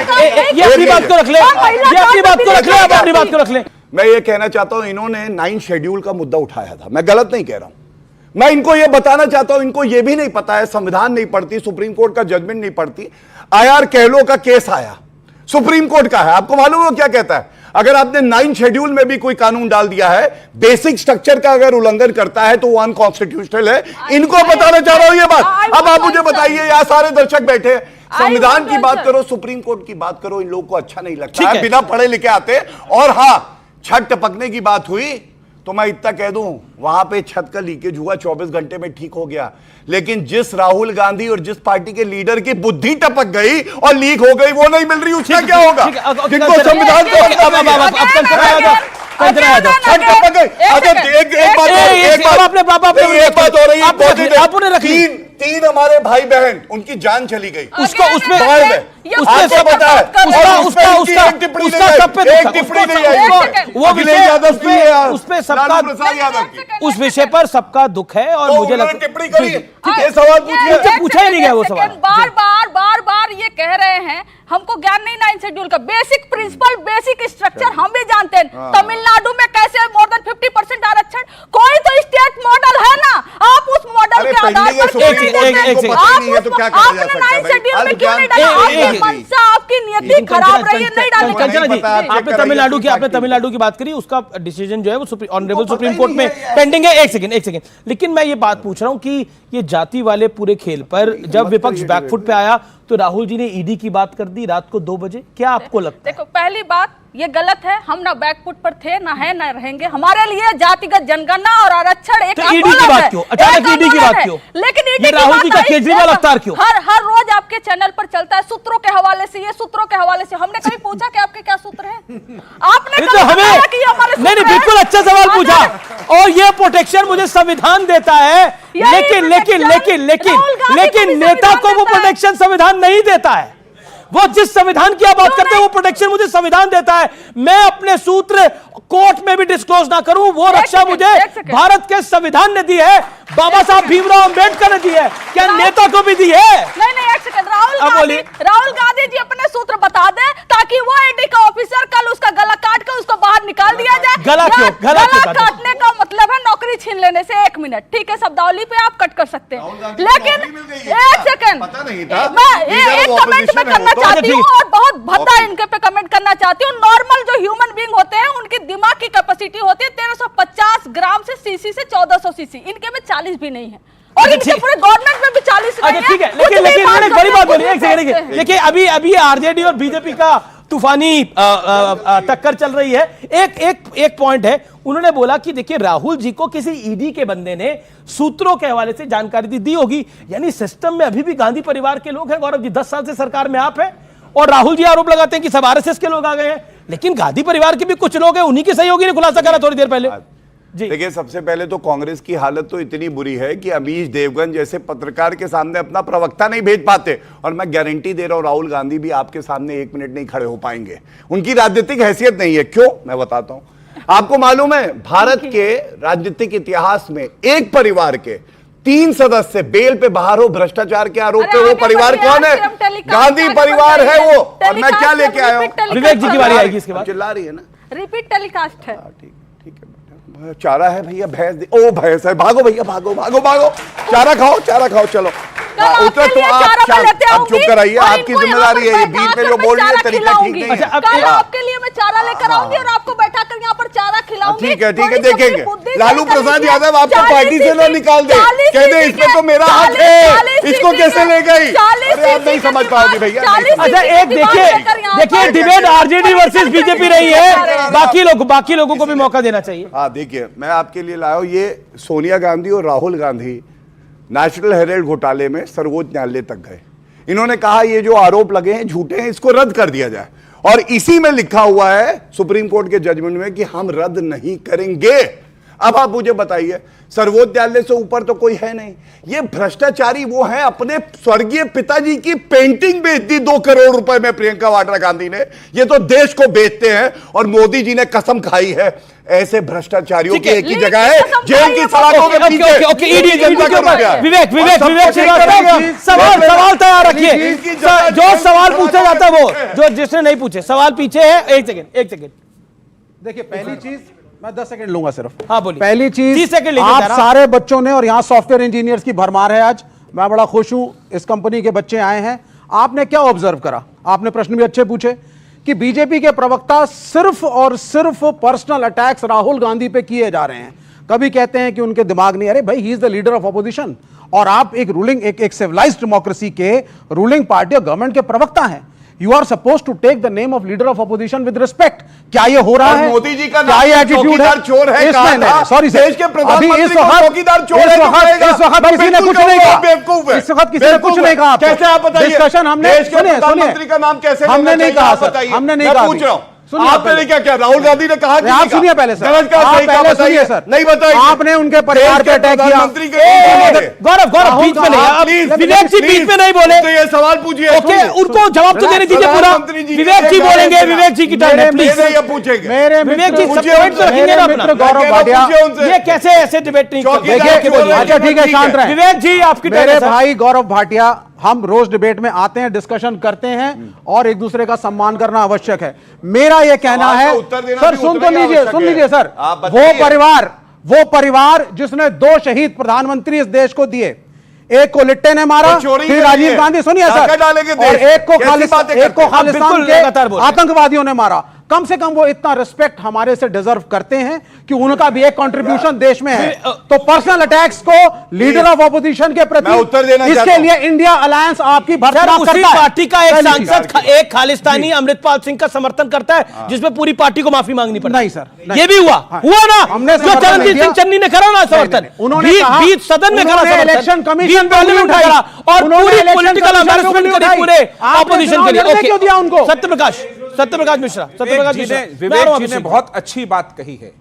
ये अपनी बात को रख ले, ये अपनी बात को रख ले, आप अपनी बात को रख ले। मैं ये कहना चाहता हूं, इन्होंने 9 शेड्यूल का मुद्दा उठाया था। मैं गलत नहीं कह रहा हूं। मैं इनको ये बताना चाहता हूं, इनको ये भी नहीं पता है संविधान नहीं पढ़ती, सुप्रीम कोर्ट का जजमेंट नहीं पढ़ती। आईआर कहलो का केस आया, सुप्रीम कोर्ट का है। आपको मालूम है क्या कहता है? अगर आपने 9 शेड्यूल में भी कोई कानून डाल दिया है, बेसिक स्ट्रक्चर का अगर उल्लंघन करता है तो वो अनकॉन्स्टिट्यूशनल है। इनको बताना चाह रहा हूं ये बात। अब आप मुझे बताइए, यहां सारे दर्शक बैठे हैं, संविधान की बात करो, सुप्रीम कोर्ट की बात करो, इन लोगों को अच्छा नहीं लगता है, बिना पढ़े लिखे आते। और हां, छत टपकने की बात हुई तो मैं इतना कह दूं, वहां पे छत का लीकेज हुआ, 24 घंटे में ठीक हो गया। लेकिन जिस राहुल गांधी और जिस पार्टी के लीडर की बुद्धि टपक गई और लीक हो गई, वो नहीं मिल रही, उसका क्या होगा? जिनको संविधान को एक बात हो रही है, तीन हमारे भाई बहन उनकी जान चली गई, उसको उसमें आपको पता है, वो उस विषय पर सबका दुख है और मुझे लगता टिप्पणी करी, ये सवाल पूछिए, पूछा ही नहीं गया वो सवाल। बार ये कह रहे हैं हमको ज्ञान नहीं 9 शेड्यूल का, बेसिक प्रिंसिपल, बेसिक स्ट्रक्चर हम भी जानते हैं। तमिलनाडु में कैसे मोर देन 50% आरक्षण, कोई तो स्टेट मॉडल है ना, आप उस मॉडल के आधार पर आपने 9 शेड्यूल में क्यों नहीं डाला? आपकी मंशा, आपकी नियति खराब रही है, नहीं डाली। कंचना जी, आपने तमिलनाडु की बात करी, उसका डिसीजन जो है वो ऑनरेबल सुप्रीम कोर्ट में पेंडिंग है। एक सेकंड, लेकिन मैं ये बात पूछ रहा हूं कि ये जाति वाले पूरे खेल पर जब विपक्ष बैकफुट पे आया तो राहुल जी ने ईडी की बात कर दी रात को 2 बजे। क्या आपको लगता है? देखो, पहली बात ये गलत है, हम ना बैकफुट पर थे, ना है, ना रहेंगे। हमारे लिए जातिगत जनगणना और आरक्षण एक तो ईडी की बात क्यों? अचानक ईडी की बात क्यों? लेकिन ये राहुल जी का केजरीवाल अवतार क्यों? हर रोज आपके चैनल पर चलता है सूत्रों के हवाले से, ये सूत्रों के हवाले से। हमने कभी पूछा कि आपके क्या सूत्र हैं? आपने तो हमें नहीं, बिल्कुल अच्छा सवाल पूछा, और ये प्रोटेक्शन मुझे संविधान देता है, लेकिन नेता को वो प्रोटेक्शन संविधान नहीं देता है। वो जिस संविधान की आप बात करते हैं वो प्रोटेक्शन मुझे संविधान देता है। मैं अपने सूत्र कोर्ट में भी डिस्क्लोज ना करूं, वो रक्षा मुझे भारत के संविधान ने दी है, बाबा साहब भीमराव अंबेडकर ने दी है, क्या नेता को भी दी है? नहीं, एक सेकंड, राहुल गांधी जी अपने सूत्र बता दे ताकि वो ईडी का ऑफिसर कल उसका गला काट के उसको बाहर निकाल दिया जाए। गला काटने का मतलब है नौकरी छीन लेने से। 1 मिनट, ठीक है, शब्दावली पे आप कट कर सकते हैं, लेकिन एक सेकंड, मैं एक कमेंट में करना चाहती हूँ और बहुत भद्दा इनके पे कमेंट करना चाहती हूँ। नॉर्मल जो ह्यूमन बीइंग होते हैं उनकी दिमाग की कैपेसिटी होती है 1350 ग्राम से सीसी से 1400 सीसी, इनके में 40 भी नहीं है, और इनके पूरे गवर्नमेंट में भी 40 नहीं है। ठीक है, लेकिन एक बड़ी बात बोली, एक सेकंड, देखिए अभी आरजेडी और बीजेपी का तूफानी टक्कर चल रही है। एक पॉइंट है, उन्होंने बोला कि देखिए राहुल जी को किसी ईडी के बंदे ने सूत्रों के हवाले से जानकारी दी होगी, यानी सिस्टम में अभी भी गांधी परिवार के लोग हैं। गौरव जी, 10 साल से सरकार में आप हैं और राहुल जी आरोप लगाते हैं कि सब आरएसएस के लोग आ गए हैं, लेकिन गांधी परिवार के भी कुछ लोग हैं, उन्हीं के सहयोगी ने खुलासा करा थोड़ी देर पहले। देखिए, सबसे पहले तो कांग्रेस की हालत तो इतनी बुरी है कि अमीश देवगन जैसे पत्रकार के सामने अपना प्रवक्ता नहीं भेज पाते, और मैं गारंटी दे रहा हूं राहुल गांधी भी आपके सामने 1 मिनट नहीं खड़े हो पाएंगे। उनकी राजनीतिक हैसियत नहीं है। क्यों, मैं बताता हूं। आपको मालूम है, भारत के राजनीतिक इतिहास में एक परिवार के 3 सदस्य बेल पे बाहर हो भ्रष्टाचार के आरोप पे, वो परिवार कौन है? गांधी परिवार है वो। और मैं क्या लेके आया हूं? विवेक जी की बारी आएगी इसके बाद। चिल्ला रही है ना, रिपीट टेलीकास्ट है। ठीक है, चारा है भैया, भैंस दे। ओ भैंस है, भागो भैया, भागो, चारा खाओ, चलो उतर। तो आप चुप कराइए, आपकी जिम्मेदारी है। ये बीच में जो बोल रही है तरीका ठीक नहीं है। आपके लिए मैं चारा लेकर आऊंगी और आपको बैठा कर यहाँ पर चारा खिलाऊंगी। ठीक है, देखेंगे। लालू प्रसाद यादव आपको पार्टी से ना निकाल दे, कह दे इसमें तो मेरा हाथ है, इसको कैसे ले गई? अरे आप नहीं समझ पाओगे भैया। अच्छा, एक देखिए डिबेट आरजेडी वर्सेस बीजेपी रही है, बाकी लोगों को भी मौका देना चाहिए। हाँ, देखिए, मैं आपके लिए लाया हूं, ये सोनिया गांधी और राहुल गांधी नेशनल हेराल्ड घोटाले में सर्वोच्च न्यायालय तक गए। इन्होंने कहा ये जो आरोप लगे हैं झूठे हैं, इसको रद्द कर दिया जाए, और इसी में लिखा हुआ है सुप्रीम कोर्ट के जजमेंट में कि हम रद्द नहीं करेंगे। अब आप मुझे बताइए, सर्वोच्च न्यायालय से ऊपर तो कोई है नहीं। ये भ्रष्टाचारी वो है, अपने स्वर्गीय पिताजी की पेंटिंग बेच दी 2 करोड़ रुपए में प्रियंका वाड्रा गांधी ने। ये तो देश को बेचते हैं, और मोदी जी ने कसम खाई है ऐसे भ्रष्टाचारियों की एक ही जगह है, जेल की सलाखों के पीछे। विवेक सवाल तैयार रखिए, जो सवाल पूछा जाता है वो, जो जिसने नहीं पूछे सवाल पीछे है। एक सेकंड, देखिए, पहली चीज मैं 10 सेकंड लूंगा सिर्फ। हाँ, बोलिए। पहली चीज, 30 सेकंड आप सारे बच्चों ने, और यहां सॉफ्टवेयर इंजीनियर्स की भरमार है आज, मैं बड़ा खुश हूं, इस कंपनी के बच्चे आए हैं। आपने क्या ऑब्जर्व करा? आपने प्रश्न भी अच्छे पूछे कि बीजेपी के प्रवक्ता सिर्फ और सिर्फ पर्सनल अटैक्स राहुल गांधी पे किए जा रहे हैं। कभी कहते हैं कि उनके दिमाग नहीं, अरे भाई, he is the leader of opposition, और आप एक रूलिंग, एक सिविलाइज्ड डेमोक्रेसी के रूलिंग पार्टी और गवर्नमेंट के प्रवक्ता हैं। You are suppose to take the name of leader of opposition with respect. क्या ये हो रहा और है? मोदी जी का क्या ये नाम एटीट्यूड चौकीदार चोर है कहा था? सॉरी देश के प्रधानमंत्री को चौकीदार चोर है इस वक्त किसी ने कुछ नहीं कहा, बेवकूफ है, इस वक्त किसी ने कुछ नहीं कहा। कैसे आप बताइए? डिस्कशन हमने, देश के प्रधानमंत्री का नाम कैसे हमने नहीं कहा सर, बताइए, हमने नहीं मैं कहा। पूछ रहा हूं, सुनिए आपने पहले। क्या किया? राहुल गांधी ने कहा कि आप सुनिए पहले सर, गलत कहा, आप सही कहा, पहले बताइए सुनिए सर, नहीं बताइए। आपने उनके परिवार पे अटैक किया। गौरव गौरव बीच में नहीं, आप विवेक जी बीच में नहीं बोले। तो ये सवाल पूछिए। ओके, उनको जवाब तो देने दीजिए पूरा। विवेक जी बोलेंगे, विवेक जी की टर्न है, प्लीज। ये पूछेंगे मेरे विवेक जी मित्र सब पॉइंट तो रखेंगे ना अपना। गौरव भाटिया, ये कैसे ऐसे डिबेट नहीं करते? देखिए, अच्छा ठीक है, शांत रहे। विवेक जी आपकी टर्न मेरे है सर। भाई गौरव भाटिया, हम रोज डिबेट में आते हैं, डिस्कशन करते हैं और एक दूसरे का सम्मान करना आवश्यक है। मेरा यह कहना है सर, सुन तो लीजिए, सुन लीजिए सर, वो परिवार जिसने 2 शहीद प्रधानमंत्री इस देश को दिए, एक को लिट्टे ने मारा, फिर राजीव गांधी, सुनिए सर, और एक को खालिस्तान के आतंकवादियों ने मारा। कम से कम वो इतना रिस्पेक्ट हमारे से डिजर्व करते हैं कि उनका भी एक कंट्रीब्यूशन देश में है। तो पर्सनल अटैक्स को लीडर ऑफ ऑपोजिशन के प्रति, इसके लिए इंडिया अलायंस आपकी भर्सना उसी करता है। पार्टी का एक सांसद एक खालिस्तानी अमृतपाल सिंह का समर्थन करता है, जिसमें पूरी पार्टी को माफी मांगनी पड़ती है। नहीं सर, ये भी हुआ ना, हमने जो चरणजीत सिंह चन्नी ने करा ना समर्थन, उन्होंने कहा, बीच सदन में करा समर्थन, इलेक्शन कमीशन पार्लियामेंट में करा और पूरी पॉलिटिकल एम्बैरेसमेंट करी पूरे ऑपोजिशन के लिए। क्यों दिया उनको? सत्यप्रकाश मिश्रा, विवेक जी ने बहुत अच्छी बात कही है।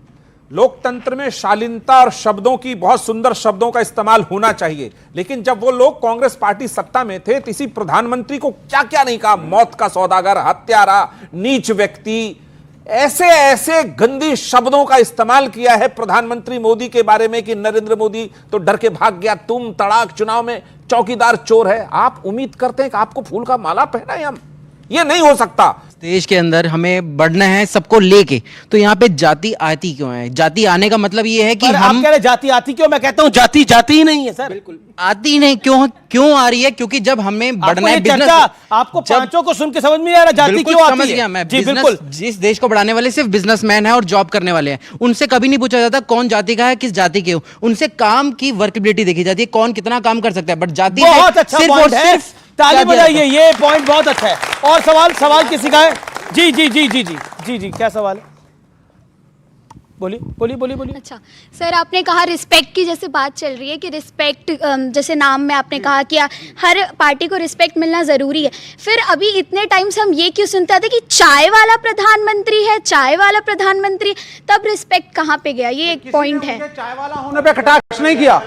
लोकतंत्र में शालीनता और शब्दों की, बहुत सुंदर शब्दों का इस्तेमाल होना चाहिए, लेकिन जब वो लोग कांग्रेस पार्टी सत्ता में थे, किसी प्रधानमंत्री को क्या क्या नहीं कहा, मौत का सौदागर, हत्यारा, नीच व्यक्ति, ऐसे ऐसे गंदी शब्दों का इस्तेमाल किया है प्रधानमंत्री मोदी के बारे में कि नरेंद्र मोदी तो डर के भाग गया, तुम तड़ाक चुनाव में चौकीदार चोर है। आप उम्मीद करते हैं कि आपको फूल का माला पहनाए हम? ये नहीं हो सकता। देश के अंदर हमें बढ़ना है सबको लेके, तो यहाँ पे जाति आती क्यों है? जाति आने का मतलब ये है कि हम आप कह रहे जाति आती क्यों? मैं कहता हूँ जाति जाति ही नहीं है सर, बिल्कुल आती नहीं। क्यों आ रही है? क्योंकि जब हमें बढ़ना है बिजनेस, आपको पांचों को सुन के समझ में आ रहा जाति क्यों आती है? समझ गया मैं। जी बिल्कुल, जिस देश को बढ़ाने वाले सिर्फ बिजनेसमैन है और जॉब करने वाले हैं, उनसे कभी नहीं पूछा जाता कौन जाति का है, किस जाति के हो। उनसे काम की वर्कबिलिटी देखी जाती है, कौन कितना काम कर सकता है। बट जाति बहुत अच्छा पॉइंट है, ताली बजाइए, ये पॉइंट बहुत अच्छा है। और सवाल किसी का है? जी जी जी जी जी जी जी क्या सवाल है? बोलिए। अच्छा सर, आपने कहा रिस्पेक्ट की जैसे बात चल रही है कि रिस्पेक्ट, जैसे नाम में आपने कहा कि हर पार्टी को रिस्पेक्ट मिलना ज़रूरी है। फिर अभी इतने टाइम से हम ये क्यों सुनते थे कि चाय वाला प्रधानमंत्री है, चाय वाला प्रधानमंत्री, तब रिस्पेक्ट कहाँ पे गया? ये एक पॉइंट है। चाय वाला होने पे कटाक्ष नहीं किया,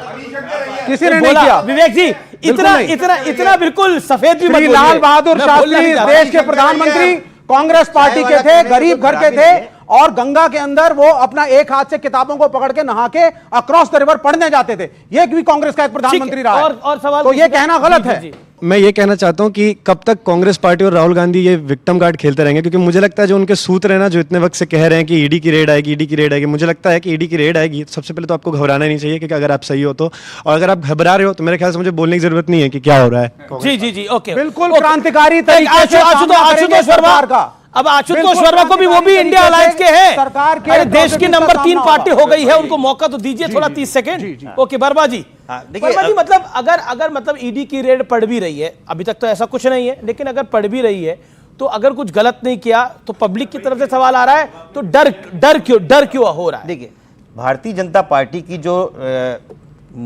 किसी ने नहीं किया। विवेक जी इतना बिल्कुल सफेद भी मत लाल बहादुर शास्त्री देश के प्रधानमंत्री कांग्रेस पार्टी के थे, गरीब घर के थे, और गंगा के अंदर वो अपना एक हाथ से किताबों को पकड़ के नहा के अक्रॉस द रिवर पढ़ने जाते थे। ये भी कांग्रेस का एक प्रधानमंत्री रहा है। और सवाल तो ये कहना गलत है। मैं ये कहना चाहता हूं कि कब तक कांग्रेस पार्टी और राहुल गांधी ये विक्टिम कार्ड खेलते रहेंगे, क्योंकि मुझे लगता है जो उनके सूत्र है ना, जो इतने वक्त से कह रहे हैं कि ईडी की रेड आएगी, मुझे लगता है कि ईडी की रेड आएगी। सबसे पहले तो आपको घबराना नहीं चाहिए, क्योंकि अगर आप सही हो तो, और अगर आप घबरा रहे हो तो मेरे ख्याल से मुझे बोलने की जरूरत नहीं है कि क्या हो रहा है। जी ओके, बिल्कुल क्रांतिकारी तरीके से आशुतोष वर्मा का। अब आशुतोष वर्मा को भी, वो भी इंडिया अलायंस के हैं, सरकार के देश की नंबर 3 पार्टी हो गई है, उनको मौका तो दीजिए थोड़ा 30 सेकंड। ओके वर्मा जी, मतलब अगर मतलब ईडी की रेड पड़ भी रही है, अभी तक तो ऐसा कुछ नहीं है, लेकिन अगर पड़ भी रही है तो अगर कुछ गलत नहीं किया तो पब्लिक की तरफ से सवाल आ रहा है, तो डर क्यों हो रहा है? देखिए, भारतीय जनता पार्टी की जो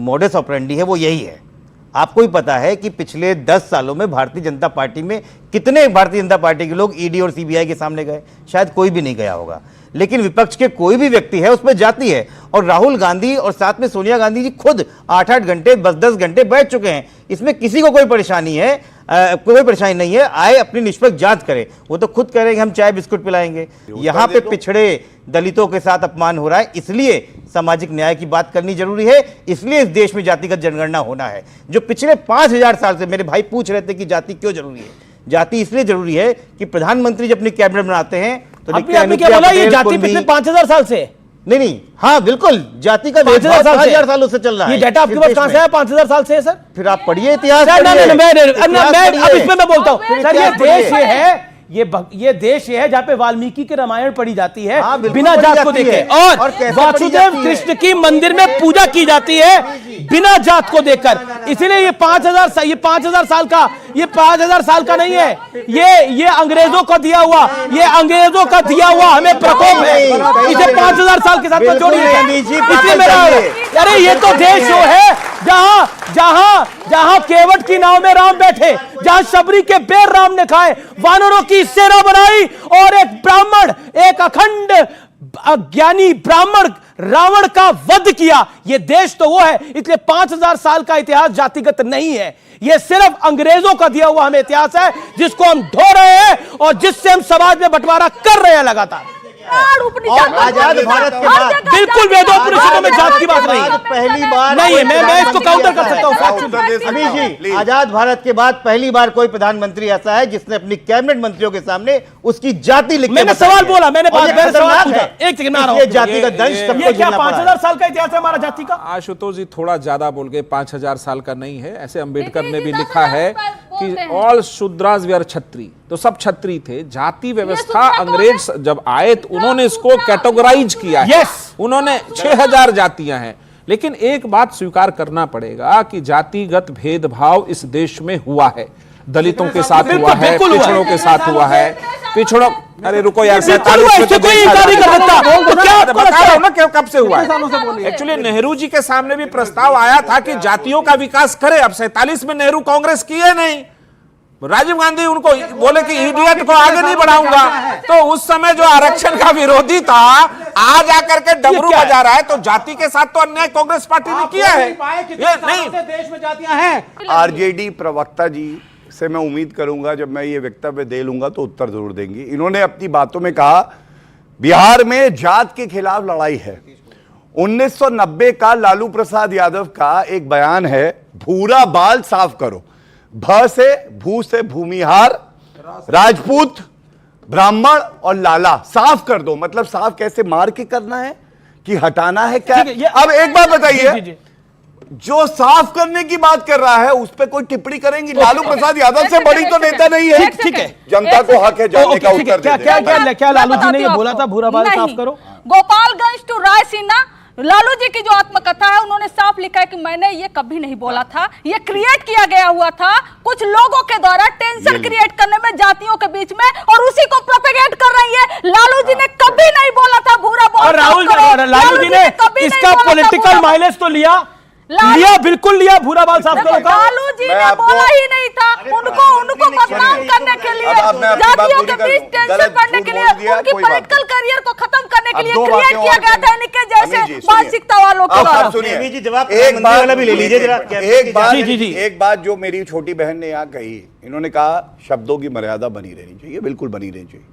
मोडस ऑपरेंडी है वो यही है। आपको ही पता है कि पिछले 10 सालों में भारतीय जनता पार्टी में कितने भारतीय जनता पार्टी के लोग ईडी और सीबीआई के सामने गए? शायद कोई भी नहीं गया होगा। लेकिन विपक्ष के कोई भी व्यक्ति है उसमें जाती है, और राहुल गांधी और साथ में सोनिया गांधी जी खुद 8-8 घंटे 10-10 घंटे बैठ चुके हैं। इसमें किसी को कोई परेशानी है, कोई परेशानी नहीं है। आए अपनी निष्पक्ष जांच करें। वो तो खुद कह रहे हैं कि हम चाय बिस्कुट पिलाएंगे। यहाँ पे पिछड़े दलितों के साथ अपमान हो रहा है, इसलिए सामाजिक न्याय की बात करनी जरूरी है, इसलिए इस देश में जातिगत जनगणना होना है। जो पिछले 5000 साल से मेरे भाई पूछ रहे थे कि जाति क्यों जरूरी है, जाति इसलिए जरूरी है कि प्रधानमंत्री जब अपनी कैबिनेट बनाते हैं तो आपने क्या बोला? ये जाति पिछले 5000 साल से? नहीं, हाँ बिल्कुल, जाति का 5000 सालों से चल रहा है। ये डाटा आपके पास कहां से है? 5000 साल से है सर? फिर आप पढ़िए इतिहास। अब इसमें मैं बोलता हूं सर, ये देश ये है, ये देश ये है जहां पे वाल्मीकि की रामायण पढ़ी जाती है, हाँ, बिल्कुल बिना पढ़ी जात को जाती देखे, है। और कैसे वासुदेव पढ़ी जाती है? कृष्ण की मंदिर में पूजा की जाती है बिना जात को देखकर। इसलिए ये 5000 साल का, ये 5000 साल का नहीं है, ये अंग्रेजों का दिया हुआ, ये अंग्रेजों का दिया हुआ हमें प्रकोप है। इसे 5000 साल के साथ मत जोड़िए। इसलिए मेरा, अरे ये तो देश वो है जहां केवट की नाव में राम बैठे, जहां शबरी के बेर राम ने खाए, वानरों की सेना बनाई और एक ब्राह्मण, एक अखंड अज्ञानी ब्राह्मण रावण का वध किया। यह देश तो वो है। इसलिए 5000 साल का इतिहास जातिगत नहीं है, यह सिर्फ अंग्रेजों का दिया हुआ हमें इतिहास है, जिसको हम ढो रहे हैं और जिससे हम समाज में बंटवारा कर रहे हैं लगातार। आजाद भारत के बाद बिल्कुल वेदोपनिषदों में जात की बात नहीं है, पहली बार नहीं है। मैं इसको काउंटर कर सकता हूं। अमीश जी, आजाद भारत के बाद पहली बार कोई प्रधानमंत्री ऐसा है जिसने अपनी कैबिनेट मंत्रियों के सामने उसकी जाति लिख के मैंने बताई सवाल है। बोला, मैंने और ये सवाल खतरनाक पूछा। है। एक सेकंड में आ रहा ये हूं। जाति का दंश सबको ये क्या झेलना पड़ा है। 5000 साल का इतिहास है हमारा जाति का? आशुतोष जी थोड़ा ज्यादा बोल गए, 5000 साल का नहीं है। ऐसे अंबेडकर ने भी लिखा है कि ऑल शूद्रास वी आर छत्री, तो सब छत्री थे। जाति व्यवस्था अंग्रेज जब आए तो उन्होंने इसको कैटेगराइज किया है। उन्होंने 6000 जातियां हैं। लेकिन एक बात स्वीकार करना पड़ेगा कि जातिगत भेदभाव इस देश में हुआ है, दलितों के साथ हुआ है, पिछड़ों के साथ हुआ है, पिछड़ों, अरे रुको यार, 47 में तो कोई इनकार नहीं कर सकता। बता रहा हूं ना कब से हुआ है। एक्चुअली नेहरू जी के सामने भी प्रस्ताव आया था कि जातियों का विकास करे। अब 47 में नेहरू कांग्रेस किए नहीं, राजीव गांधी उनको बोले कि इडियट को आगे नहीं बढ़ाऊंगा। तो उस समय जो आरक्षण का विरोधी था आज आकर के डमरू बजा रहा है। तो जाति के साथ तो अन्याय कांग्रेस पार्टी ने किया है। ये नहीं, देश में जातियां हैं। आरजेडी प्रवक्ता जी से मैं उम्मीद करूंगा जब मैं ये वक्तव्य दे लूंगा तो उत्तर जरूर देंगी। इन्होंने अपनी बातों में कहा बिहार में जात के खिलाफ लड़ाई है। 1990 का लालू प्रसाद यादव का एक बयान है, भूरा बाल साफ करो, भ से भू से भूमिहार, राजपूत, ब्राह्मण और लाला साफ कर दो। मतलब साफ कैसे, मार के करना है कि हटाना है क्या? अब एक बात बताइए, जो साफ करने की बात कर रहा है उस पर कोई टिप्पणी करेंगी? लालू प्रसाद यादव से बड़ी तो नेता नहीं है। ठीक है, जनता को हक है जानने का उत्तर देने। क्या लालू जी ने ये बोला था भूरा बाल साफ करो? गोपालगंज टू रायसीना लालू जी की जो आत्मकथा है उन्होंने साफ लिखा है कि मैंने ये कभी नहीं बोला था, ये क्रिएट किया गया हुआ था कुछ लोगों के द्वारा टेंशन क्रिएट करने में जातियों के बीच में, और उसी को प्रोपेगेट कर रही है। लालू जी ने कभी नहीं बोला था भूरा बाल। और लालू जी ने इसका पॉलिटिकल माइलेज तो लिया, बिल्कुल लिया, भूरा बाल साफ करो का। लालू जी ने बोला ही नहीं था। उनको बदनाम करने के लिए, जातियों के बीच टेंशन बढ़ने के लिए, उनकी पॉलिटिकल करियर को खत्म करने के लिए क्रिएट किया गया था इनके जैसे मानसिकता वालों के द्वारा। एक बात जो मेरी छोटी बहन ने यहाँ कही, इन्होंने कहा शब्दों की मर्यादा बनी रहनी चाहिए, बिल्कुल बनी रहनी चाहिए।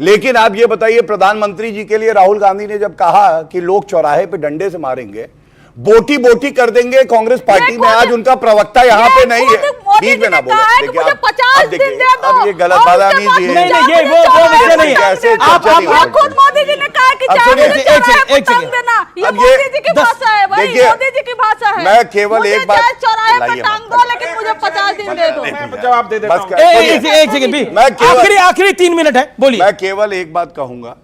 लेकिन आप ये बताइए, प्रधानमंत्री जी के लिए राहुल गांधी ने जब कहा कि लोग चौराहे पे डंडे से मारेंगे, बोटी बोटी कर देंगे कांग्रेस पार्टी में, आज उनका प्रवक्ता यहाँ पे नहीं है, बीच में ना बोले। अब ये गलत बात नहीं जी, नहीं ये वो विषय नहीं है। आप खुद मोदी जी ने कहा कि एक सेकंड, ये मोदी जी की भाषा है भाई, मोदी जी की भाषा है। मैं केवल एक बात, चौराहे पर टांग दो लेकिन मुझे 50 दिन दे दो। जवाब दे देता हूं। एक सेकंड भी, आखिरी 3 मिनट है, बोलिए। मैं केवल एक बात कहूंगा,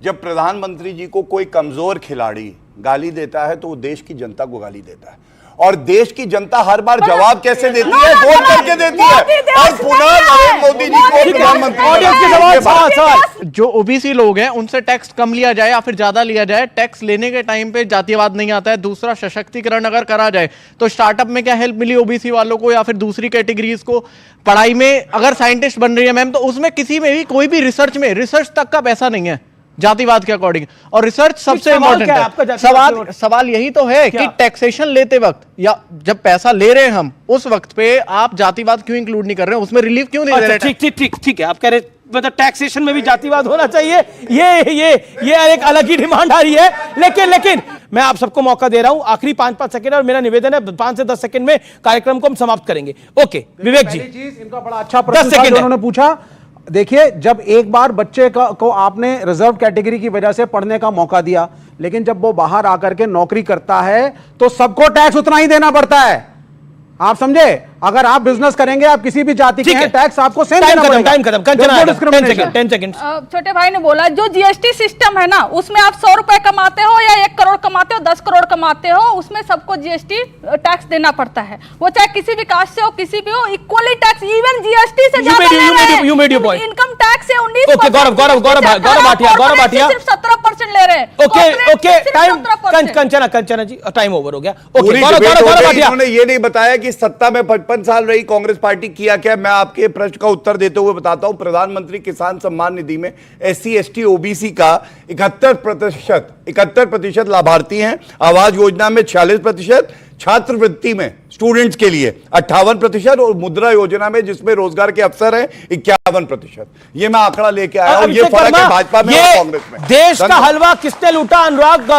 जब प्रधानमंत्री जी को कोई कमजोर खिलाड़ी गाली देता है तो वो देश की जनता को गाली देता है, और देश की जनता हर बार जवाब कैसे देती है? वोट करके देती है। और पुनः नरेंद्र मोदी जी को प्रधानमंत्री, जो ओबीसी लोग हैं उनसे टैक्स कम लिया जाए या फिर ज्यादा लिया जाए, टैक्स लेने के टाइम पे जातिवाद नहीं आता है। दूसरा, सशक्तिकरण अगर करा जाए तो स्टार्टअप में क्या हेल्प मिली ओबीसी वालों को या फिर दूसरी कैटेगरीज को? पढ़ाई में अगर साइंटिस्ट बन रही है मैम, तो उसमें किसी में भी कोई भी रिसर्च तक का पैसा नहीं है जातिवाद के अकॉर्डिंग। और रिसर्च सबसे इंपॉर्टेंट है। सवाल यही तो है कि टैक्सेशन लेते वक्त या जब पैसा ले रहे हैं हम, उस वक्त पे आप जातिवाद क्यों इंक्लूड नहीं कर रहे हैं, उसमें रिलीफ क्यों नहीं दे रहे? ठीक है, आप कह रहे मतलब टैक्सेशन में भी जातिवाद होना चाहिए, ये एक अलग ही डिमांड आ रही है। लेकिन मैं आप सबको मौका दे रहा हूं, आखिरी 5-5 सेकंड, और मेरा निवेदन है 5 से 10 सेकंड में कार्यक्रम को हम समाप्त करेंगे। ओके विवेक जी, इनका बड़ा अच्छा प्रश्न था जो उन्होंने पूछा। देखिए, जब एक बार बच्चे को आपने रिजर्व कैटेगरी की वजह से पढ़ने का मौका दिया, लेकिन जब वो बाहर आकर के नौकरी करता है तो सबको टैक्स उतना ही देना पड़ता है। आप समझे? अगर आप बिजनेस करेंगे, आप किसी भी जाति के हैं, टैक्स आपको सेम देना पड़ेगा। टाइम खत्म। कंचना 10 सेकंड। छोटे भाई ने बोला जो जीएसटी सिस्टम है ना, उसमें आप 100 रुपए कमाते हो या 1 करोड़ कमाते हो, 10 करोड़ कमाते हो, उसमें सबको जीएसटी टैक्स देना पड़ता है। वो चाहे किसी भी कास्ट से हो, किसी भी हो, इक्वली टैक्स, इवन जीएसटी से ज्यादा ले रहे हैं। इनकम टैक्स से 19%, गौरव भाटिया सिर्फ 17% ले रहे हैं। Okay time. Kanchana ji time over हो गया। उन्होंने ये नहीं बताया कि सत्ता में 55 साल रही कांग्रेस पार्टी, किया क्या। मैं आपके प्रश्न का उत्तर देते हुए बताता हूं। प्रधानमंत्री किसान सम्मान निधि में SC ST OBC का 71% लाभार्थी हैं। आवास योजना में 46%, छात्रवृत्ति में स्टूडेंट्स के लिए 58% और मुद्रा योजना में जिसमें रोजगार के अवसर हैं 51%। ये मैं आंकड़ा लेके आया हूं। ये फर्क है भाजपा में और कांग्रेस में। देश का हलवा किसने लूटा? अनुराग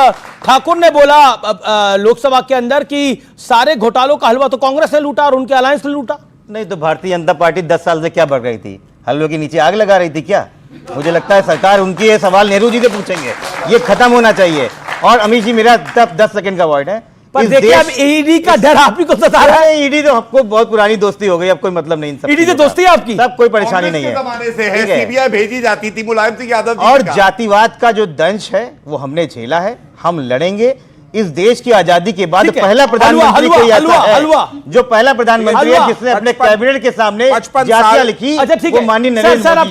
ठाकुर ने बोला लोकसभा के अंदर कि सारे घोटालों का हलवा तो कांग्रेस ने लूटा और उनके अलायंस ने लूटा। नहीं तो भारतीय जनता पार्टी 10 साल से क्या बढ़ रही थी? हलवे के नीचे आग लगा रही थी क्या? मुझे लगता है सरकार उनकी ये सवाल नेहरू जी से पूछेंगे। ये खत्म होना चाहिए। और अमित जी, मेरा 10 सेकंड का वर्ड है। पर देखिए अब ईडी का डर आप ही को सता रहा है। ईडी तो आपको बहुत पुरानी दोस्ती हो गई, अब कोई मतलब नहीं। ईडी से दोस्ती है आपकी? सब कोई परेशानी नहीं है। जमाने से है, सीबीआई भेजी जाती थी मुलायम सिंह यादव जी और जातिवाद का जो दंश है वो हमने झेला है, हम लड़ेंगे। इस देश की आजादी के बाद पहला प्रधानमंत्री कोई ऐसा है जो पहला प्रधानमंत्री है जिसने अपने कैबिनेट के सामने जातियां लिखी। वो माननीय नरेंद्र मोदी।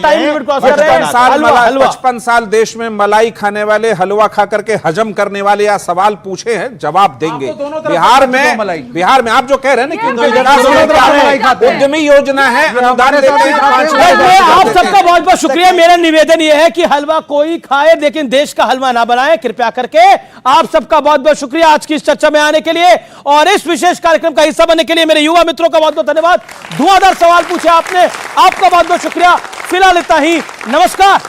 55 साल देश में मलाई खाने वाले, हलवा खा करके हजम करने वाले या सवाल पूछे हैं, जवाब देंगे। बिहार में आप जो कह रहे हैं ना कि उद्यमी योजना है, अनुदान देते हैं। आप सबका बहुत बहुत शुक्रिया। मेरा निवेदन यह है कि हलवा कोई खाए लेकिन देश का हलवा ना बनाए, कृपया करके। आप सबका बहुत शुक्रिया आज की इस चर्चा में आने के लिए और इस विशेष कार्यक्रम का हिस्सा बनने के लिए। मेरे युवा मित्रों का बहुत बहुत धन्यवाद। धुआंधार सवाल पूछे आपने, आपका बहुत बहुत शुक्रिया। फिलहाल इतना ही, नमस्कार।